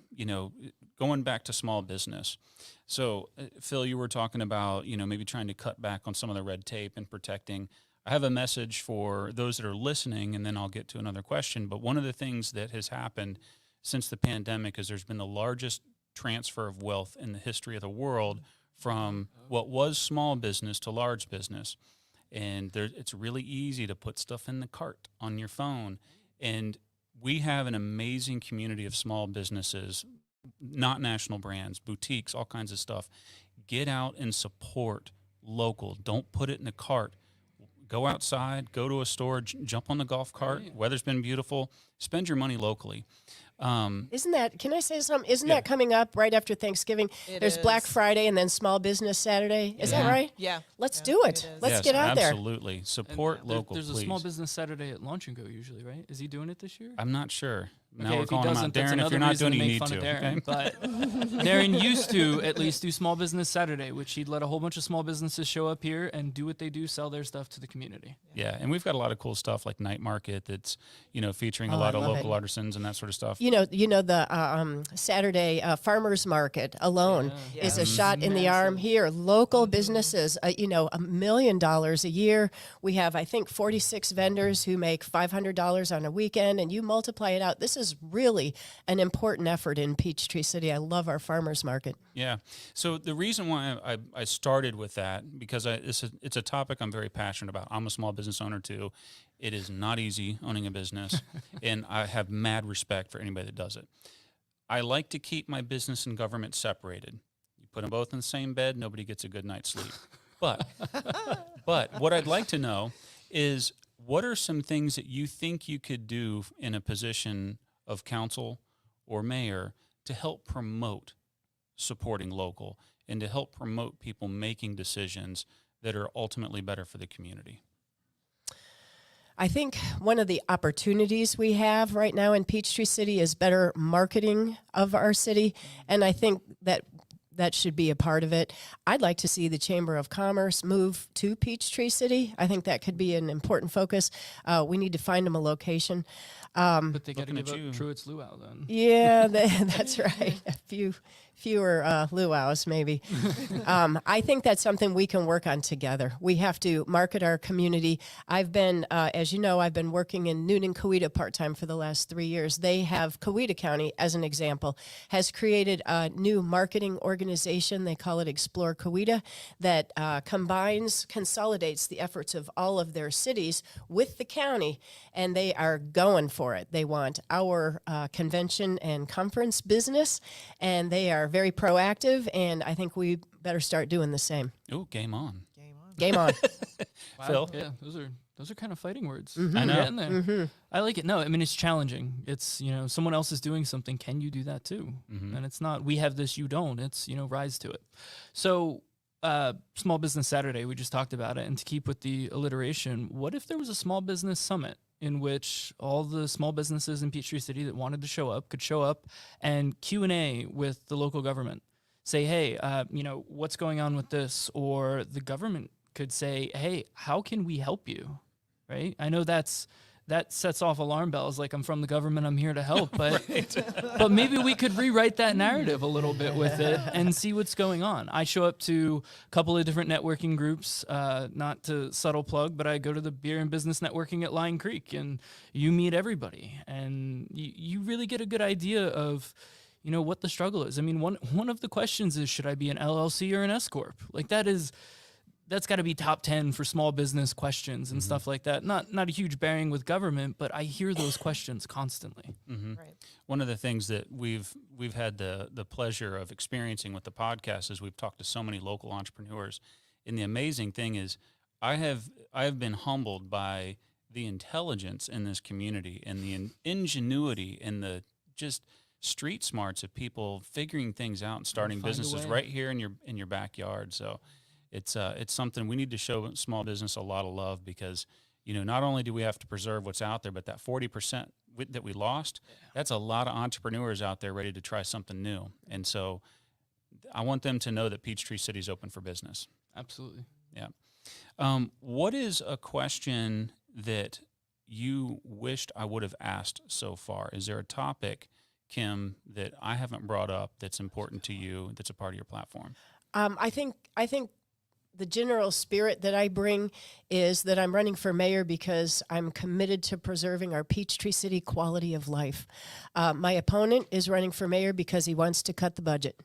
going back to small business. So, Phil, you were talking about, maybe trying to cut back on some of the red tape and protecting. I have a message for those that are listening, and then I'll get to another question. But one of the things that has happened since the pandemic is there's been the largest transfer of wealth in the history of the world from what was small business to large business. And it's really easy to put stuff in the cart on your phone. And we have an amazing community of small businesses, not national brands, boutiques, all kinds of stuff. Get out and support local. Don't put it in a cart. Go outside, go to a store, jump on the golf cart. Right. Weather's been beautiful. Spend your money locally. Isn't that, can I say something? Isn't that coming up right after Thanksgiving? It There's Black is. Friday and then Small Business Saturday. Is that Yeah. right? Yeah. Let's Yeah, do it it. is. Let's Yes, get out there. absolutely. Support And local, There's please. a small business Saturday at Launch and Go usually, right? Is he doing it this year? I'm not sure. Now Okay, we're if he calling him out. doesn't, that's Darren, if another you're not reason doing it, to you make need fun to. of Darren. Okay? But Darren used to at least do Small Business Saturday, which he'd let a whole bunch of small businesses show up here and do what they do, sell their stuff to the community. Yeah, and we've got a lot of cool stuff like Night Market that's, featuring a Oh, lot I of love local it. artisans and that sort of stuff. You know the Saturday farmers market alone Yeah. is a Yeah. shot in the arm Massive. here. Local businesses, $1 million a year. We have, I think, 46 vendors who make $500 on a weekend, and you multiply it out. This is is really an important effort in Peachtree City. I love our farmers market. Yeah. So the reason why I started with that, because it's a topic I'm very passionate about. I'm a small business owner too. It is not easy owning a business, and I have mad respect for anybody that does it. I like to keep my business and government separated. You put them both in the same bed, nobody gets a good night's sleep. But what I'd like to know is, what are some things that you think you could do in a position of council or mayor to help promote supporting local and to help promote people making decisions that are ultimately better for the community? I think one of the opportunities we have right now in Peachtree City is better marketing of our city, and I think that should be a part of it. I'd like to see the Chamber of Commerce move to Peachtree City. I think that could be an important focus. We need to find them a location. But they got to Looking give at you. up Truett's Luau then. Yeah, that's right. Fewer luau's maybe. I think that's something we can work on together. We have to market our community. I've been, as you know, I've been working in Noonan Coweta part-time for the last 3 years. They have, Coweta County, as an example, has created a new marketing organization. They call it Explore Coweta, that consolidates the efforts of all of their cities with the county, and they are going for it. They want our convention and conference business, and they are very proactive, and I think we better start doing the same. Ooh, game on. Game on. Phil? Yeah, those are kind of fighting words. I know. Getting there. I like it. No, I mean, it's challenging. It's, someone else is doing something. Can you do that too? And it's not, we have this, you don't. It's, rise to it. So Small Business Saturday, we just talked about it. And to keep with the alliteration, what if there was a small business summit in which all the small businesses in Peachtree City that wanted to show up could show up and Q&A with the local government? Say, hey, what's going on with this? Or the government could say, hey, how can we help you? Right? I know that sets off alarm bells, like I'm from the government, I'm here to help, but but maybe we could rewrite that narrative a little bit with it and see what's going on. I show up to a couple of different networking groups, not to subtle plug, but I go to the beer and business networking at Lion Creek, and you meet everybody, and you really get a good idea of what the struggle is. I mean, one of the questions is, should I be an LLC or an S Corp? Like that's got to be top 10 for small business questions and stuff like that. Not a huge bearing with government, but I hear those questions constantly. Right. One of the things that we've had the pleasure of experiencing with the podcast is we've talked to so many local entrepreneurs, and the amazing thing is I have been humbled by the intelligence in this community and the ingenuity and the just street smarts of people figuring things out and starting find a businesses way. right here in your backyard. So it's something we need to show small business a lot of love, because not only do we have to preserve what's out there, but that 40% that we lost, that's a lot of entrepreneurs out there ready to try something new. And so I want them to know that Peachtree City is open for business. Absolutely. Yeah. What is a question that you wished I would have asked so far? Is there a topic, Kim, that I haven't brought up that's important to you, that's a part of your platform? I think the general spirit that I bring is that I'm running for mayor because I'm committed to preserving our Peachtree City quality of life. My opponent is running for mayor because he wants to cut the budget.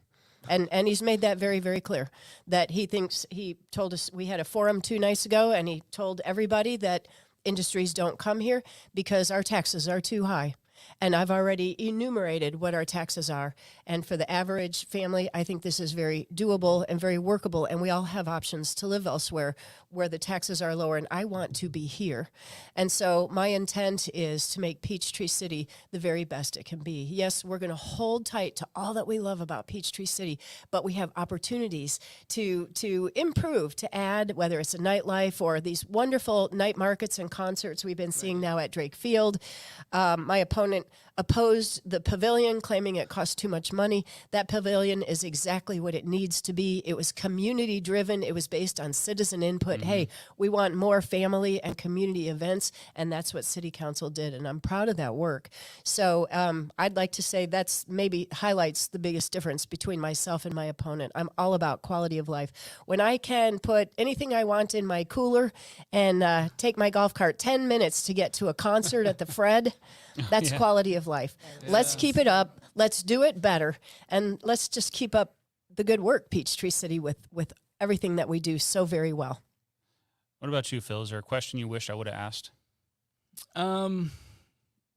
And he's made that very, very clear, that he told us, we had a forum 2 nights ago, and he told everybody that industries don't come here because our taxes are too high. And I've already enumerated what our taxes are. And for the average family, I think this is very doable and very workable. And we all have options to live elsewhere where the taxes are lower. And I want to be here. And so my intent is to make Peachtree City the very best it can be. Yes, we're going to hold tight to all that we love about Peachtree City, but we have opportunities to improve, to add, whether it's a nightlife or these wonderful night markets and concerts we've been seeing now at Drake Field. My opponent opposed the pavilion, claiming it cost too much money. That pavilion is exactly what it needs to be. It was community driven. It was based on citizen input. Hey, we want more family and community events, and that's what City Council did, and I'm proud of that work. So I'd like to say that's maybe highlights the biggest difference between myself and my opponent. I'm all about quality of life. When I can put anything I want in my cooler and take my golf cart 10 minutes to get to a concert at the Fred, that's quality of of life. Let's keep it up. Let's do it better. And let's just keep up the good work, Peachtree City, with everything that we do so very well. What about you, Phil? Is there a question you wish I would have asked?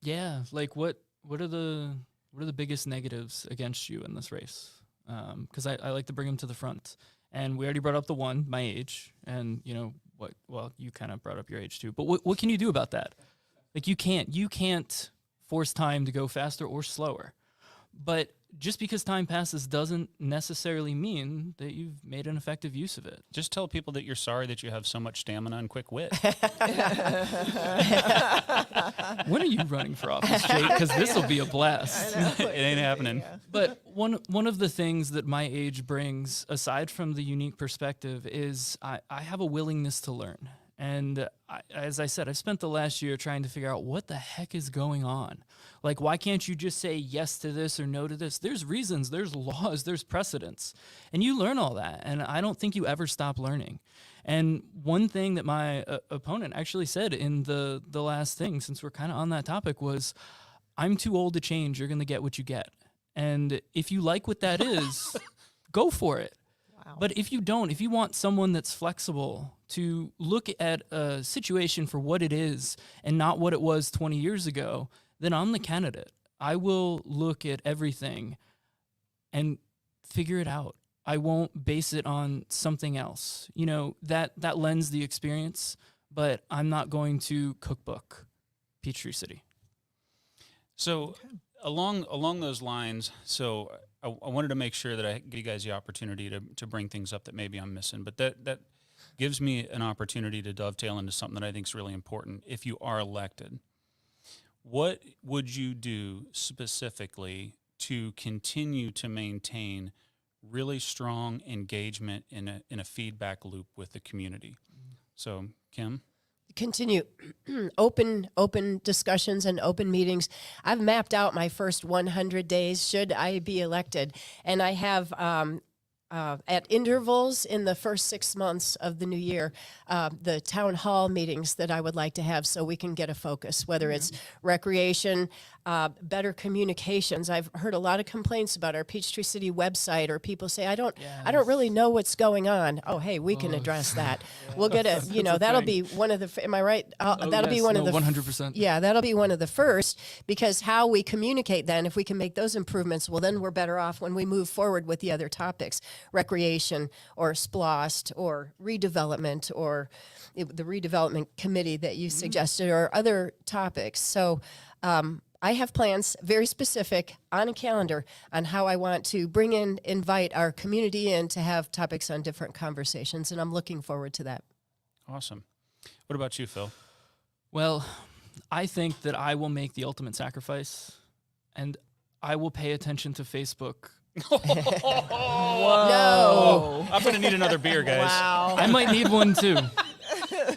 Yeah, like what are the biggest negatives against you in this race? Because I like to bring them to the front. And we already brought up the one, my age, and well, you kind of brought up your age too. But what can you do about that? Like you can't force time to go faster or slower. But just because time passes doesn't necessarily mean that you've made an effective use of it. Just tell people that you're sorry that you have so much stamina and quick wit. When are you running for office, Jake? Because this will be a blast. It ain't happening. But one of the things that my age brings, aside from the unique perspective, is I have a willingness to learn. And as I said, I've spent the last year trying to figure out what the heck is going on. Like, why can't you just say yes to this or no to this? There's reasons, there's laws, there's precedents. And you learn all that. And I don't think you ever stop learning. And one thing that my opponent actually said in the last thing, since we're kind of on that topic, was, I'm too old to change. You're going to get what you get. And if you like what that is, go for it. Wow. But if you don't, if you want someone that's flexible to look at a situation for what it is and not what it was 20 years ago, then I'm the candidate. I will look at everything and figure it out. I won't base it on something else. That lends the experience, but I'm not going to cookbook Peachtree City. So along those lines, so I wanted to make sure that I give you guys the opportunity to bring things up that maybe I'm missing, but that gives me an opportunity to dovetail into something that I think is really important. If you are elected, what would you do specifically to continue to maintain really strong engagement in a feedback loop with the community? So, Kim? Continue open discussions and open meetings. I've mapped out my first 100 days should I be elected, and I have at intervals in the first 6 months of the new year, the town hall meetings that I would like to have so we can get a focus, whether it's recreation, better communications. I've heard a lot of complaints about our Peachtree City website, or people say, I don't really know what's going on. Oh, hey, we can address that. We'll get a, that'll be one of the, am I right? That'll be one of the 100%. Yeah, that'll be one of the first, because how we communicate then, if we can make those improvements, well, then we're better off when we move forward with the other topics, recreation or SPLOST or redevelopment or the redevelopment committee that you suggested or other topics. So I have plans, very specific, on a calendar on how I want to invite our community in to have topics on different conversations, and I'm looking forward to that. Awesome. What about you, Phil? Well, I think that I will make the ultimate sacrifice, and I will pay attention to Facebook. No. I'm going to need another beer, guys. Wow. I might need one too.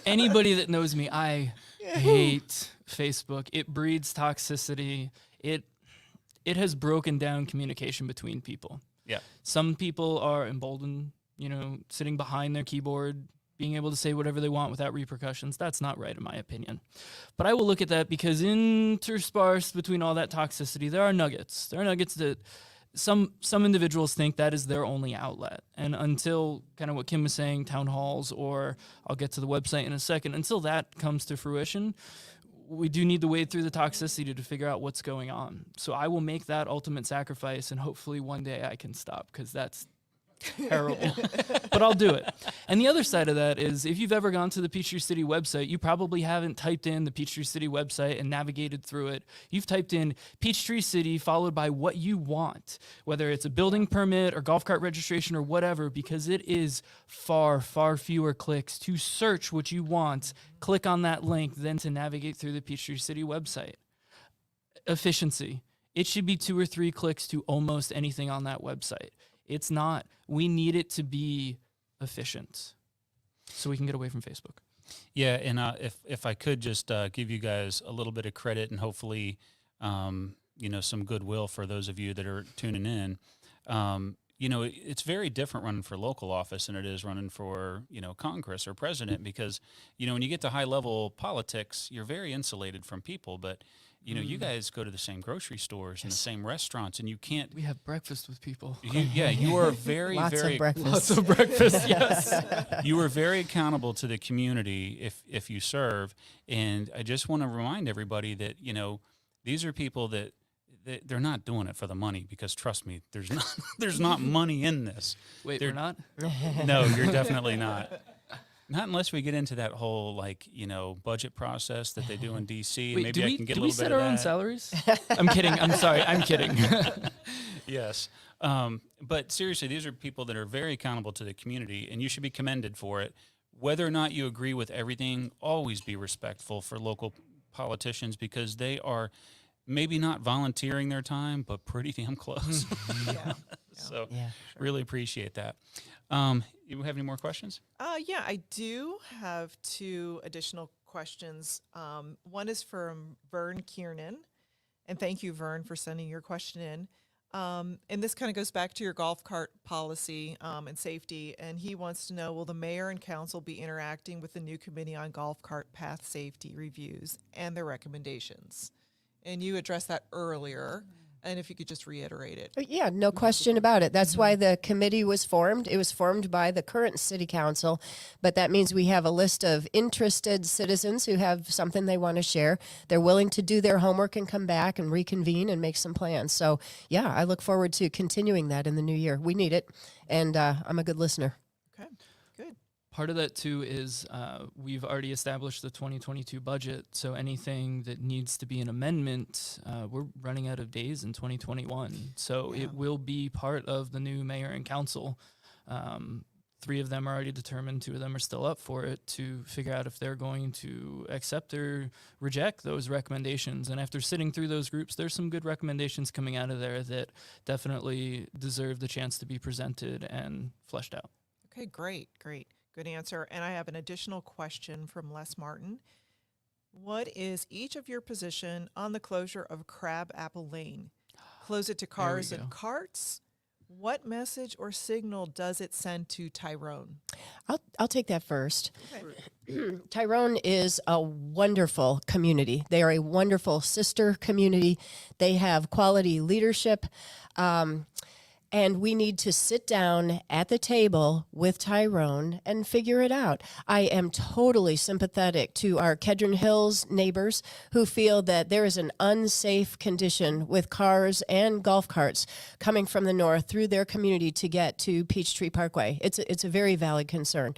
Anybody that knows me, I hate Facebook. It breeds toxicity. It has broken down communication between people. Yeah. Some people are emboldened, sitting behind their keyboard, being able to say whatever they want without repercussions. That's not right, in my opinion. But I will look at that because interspersed between all that toxicity, there are nuggets. There are nuggets that some individuals think that is their only outlet. And until kind of what Kim was saying, town halls, or I'll get to the website in a second, until that comes to fruition, we do need to wade through the toxicity to figure out what's going on. So I will make that ultimate sacrifice, and hopefully one day I can stop, because that's terrible. But I'll do it. And the other side of that is, if you've ever gone to the Peachtree City website, you probably haven't typed in the Peachtree City website and navigated through it. You've typed in Peachtree City followed by what you want, whether it's a building permit or golf cart registration or whatever, because it is far, far fewer clicks to search what you want, click on that link, than to navigate through the Peachtree City website. Efficiency. It should be 2 or 3 clicks to almost anything on that website. It's not. We need it to be efficient so we can get away from Facebook. Yeah, and if I could just give you guys a little bit of credit and hopefully, some goodwill for those of you that are tuning in. It's very different running for local office than it is running for, Congress or president, because, when you get to high level politics, you're very insulated from people. But, You know, you guys go to the same grocery stores and the same restaurants, and you can't. We have breakfast with people. You are very, Lots very of breakfast. Lots of breakfast, yes. you are very accountable to the community if you serve. And I just want to remind everybody that, you know, these are people that they're not doing it for the money, because trust me, there's not money in this. Wait, They're- we're not? No, you're definitely not. Not unless we get into that whole, like, you know, budget process that they do in DC. And Wait, maybe I can get do a we little set bit our of own that. salaries? I'm kidding. I'm sorry. I'm kidding. Yes. But seriously, these are people that are very accountable to the community, and you should be commended for it. Whether or not you agree with everything, always be respectful for local politicians, because they are maybe not volunteering their time, but pretty damn close. Yeah. So Yeah. really appreciate that. You have any more questions? Yeah, I do have two additional questions. One is from Vern Kiernan, and thank you, Vern, for sending your question in. And this kind of goes back to your golf cart policy and safety. And he wants to know, will the mayor and council be interacting with the new committee on golf cart path safety reviews and their recommendations? And you addressed that earlier. And if you could just reiterate it. Yeah, no question about it. That's why the committee was formed. It was formed by the current city council, but that means we have a list of interested citizens who have something they want to share. They're willing to do their homework and come back and reconvene and make some plans. So, yeah, I look forward to continuing that in the new year. We need it, and I'm a good listener. Okay, good. Part of that, too, is we've already established the 2022 budget, so anything that needs to be an amendment, we're running out of days in 2021. So Yeah. it will be part of the new mayor and council. 3 of them are already determined, 2 of them are still up for it, to figure out if they're going to accept or reject those recommendations. And after sitting through those groups, there's some good recommendations coming out of there that definitely deserve the chance to be presented and fleshed out. Okay, great. Good answer. And I have an additional question from Les Martin. What is each of your position on the closure of Crab Apple Lane? Close it to There we cars go. and carts? What message or signal does it send to Tyrone? I'll take that first. Okay. Tyrone is a wonderful community. They are a wonderful sister community. They have quality leadership. And we need to sit down at the table with Tyrone and figure it out. I am totally sympathetic to our Kedron Hills neighbors who feel that there is an unsafe condition with cars and golf carts coming from the north through their community to get to Peachtree Parkway. It's a very valid concern.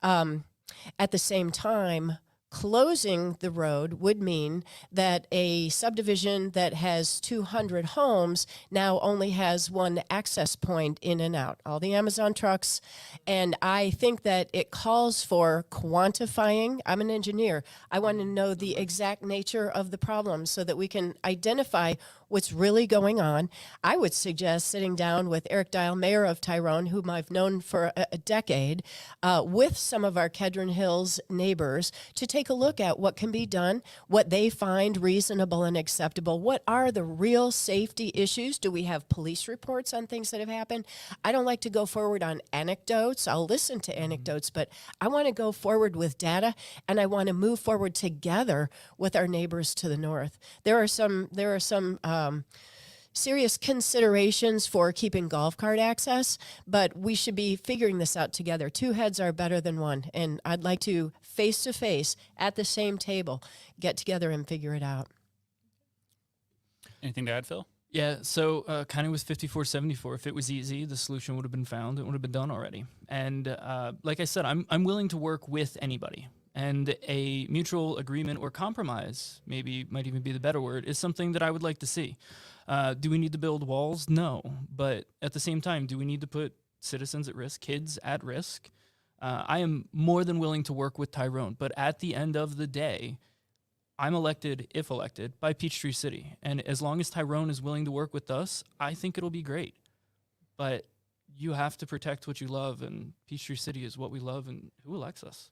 At the same time, closing the road would mean that a subdivision that has 200 homes now only has one access point in and out, all the Amazon trucks. And I think that it calls for quantifying. I'm an engineer. I want to know the exact nature of the problem so that we can identify what's really going on. I would suggest sitting down with Eric Dial, mayor of Tyrone, whom I've known for a decade, with some of our Kedron Hills neighbors to take a look at what can be done, what they find reasonable and acceptable. What are the real safety issues? Do we have police reports on things that have happened? I don't like to go forward on anecdotes. I'll listen to anecdotes, but I want to go forward with data, and I want to move forward together with our neighbors to the north. There are some serious considerations for keeping golf cart access, but we should be figuring this out together. 2 heads are better than one, and I'd like to face at the same table get together and figure it out. Anything to add, Phil? Yeah, so kind of with 5474, if it was easy, the solution would have been found. It would have been done already. And like I said, I'm willing to work with anybody. And a mutual agreement or compromise, maybe might even be the better word, is something that I would like to see. Do we need to build walls? No. But at the same time, do we need to put citizens at risk, kids at risk? I am more than willing to work with Tyrone. But at the end of the day, I'm elected, if elected, by Peachtree City. And as long as Tyrone is willing to work with us, I think it'll be great. But you have to protect what you love, and Peachtree City is what we love, and who elects us?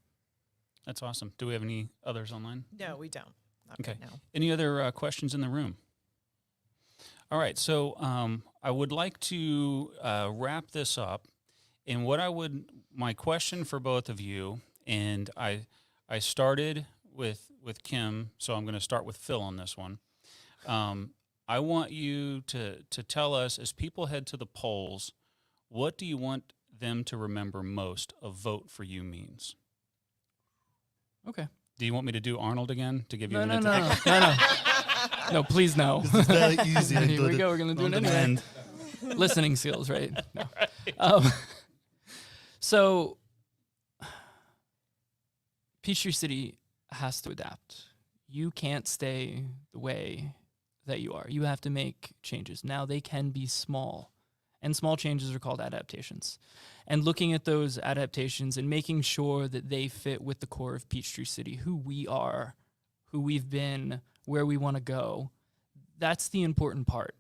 That's awesome. Do we have any others online? No, we don't. Not Okay. right now. Any other questions in the room? All right, so I would like to wrap this up. And my question for both of you, and I started with Kim, so I'm going to start with Phil on this one. I want you to tell us, as people head to the polls, what do you want them to remember most a vote for you means? Okay. Do you want me to do Arnold again to give you No, an no, introduction? no, no, no. No, please no. It's very easy. I Here do we it go. We're gonna do on it anyway. demand. Listening skills, right? No. So, Peachtree City has to adapt. You can't stay the way that you are. You have to make changes. Now, they can be small, and small changes are called adaptations. And looking at those adaptations and making sure that they fit with the core of Peachtree City, who we are, who we've been, where we want to go, that's the important part.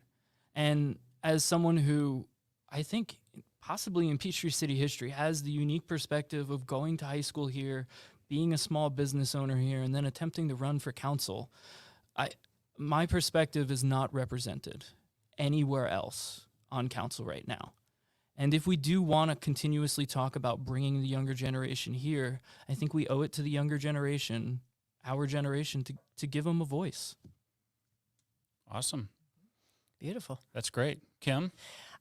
And as someone who I think possibly in Peachtree City history has the unique perspective of going to high school here, being a small business owner here, and then attempting to run for council, my perspective is not represented anywhere else on council right now. And if we do want to continuously talk about bringing the younger generation here, I think we owe it to the younger generation, our generation, to give them a voice. Awesome. Beautiful. That's great. Kim?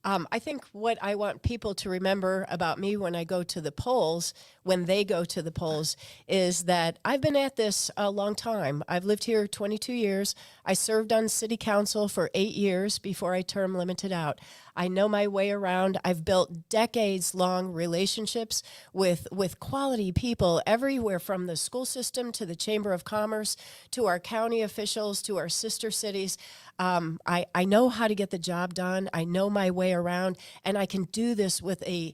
I think what I want people to remember about me when I go to the polls, when they go to the polls, is that I've been at this a long time. I've lived here 22 years. I served on city council for 8 years before I term limited out. I know my way around. I've built decades-long relationships with quality people everywhere, from the school system to the Chamber of Commerce to our county officials to our sister cities. I know how to get the job done. I know my way around, and I can do this with a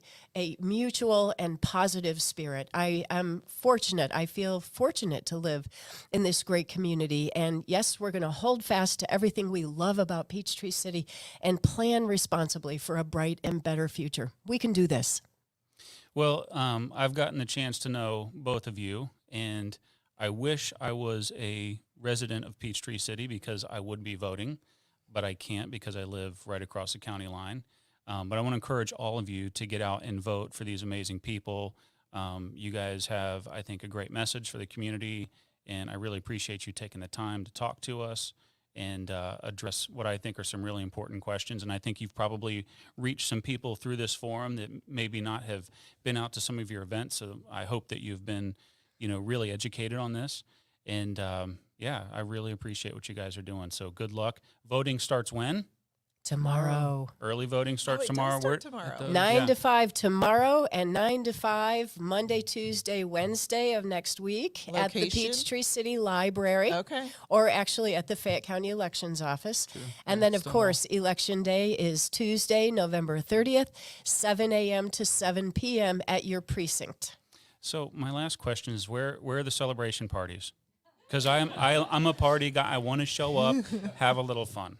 mutual and positive spirit. I am fortunate. I feel fortunate to live in this great community. And yes, we're going to hold fast to everything we love about Peachtree City and plan responsibly for a bright and better future. We can do this. Well, I've gotten the chance to know both of you, and I wish I was a resident of Peachtree City because I would be voting, but I can't because I live right across the county line. But I want to encourage all of you to get out and vote for these amazing people. You guys have, I think, a great message for the community, and I really appreciate you taking the time to talk to us and address what I think are some really important questions. And I think you've probably reached some people through this forum that maybe not have been out to some of your events. So I hope that you've been, really educated on this. And yeah, I really appreciate what you guys are doing. So good luck. Voting starts when? Tomorrow. Early voting starts it does tomorrow. start tomorrow. 9 to 5 tomorrow and 9 to 5 Monday, Tuesday, Wednesday of next week at the Location? Peachtree City Library. Okay. Or actually at the Fayette County Elections Office. And then, of course, Election Day is Tuesday, November 30th, 7 a.m. to 7 p.m. at your precinct. So my last question is, where are the celebration parties? Because I'm a party guy. I want to show up, have a little fun.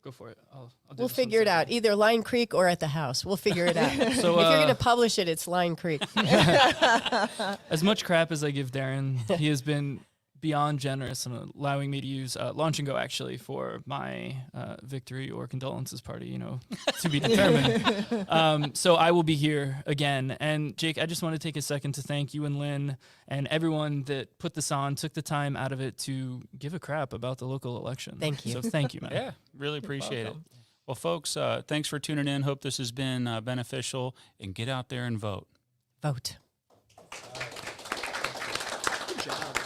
Go for it. I'll do We'll this one figure it out, second. either Line Creek or at the house. We'll figure it out. So, if you're going to publish it, it's Line Creek. As much crap as I give Darren, he has been beyond generous in allowing me to use Launch and Go, actually, for my victory or condolences party, to be determined. So I will be here again. And Jake, I just want to take a second to thank you and Lynn and everyone that put this on, took the time out of it to give a crap about the local election. Thank you. So thank you, man. Yeah, really appreciate it. Well, folks, thanks for tuning in. Hope this has been beneficial, and get out there and vote. Vote. Good job.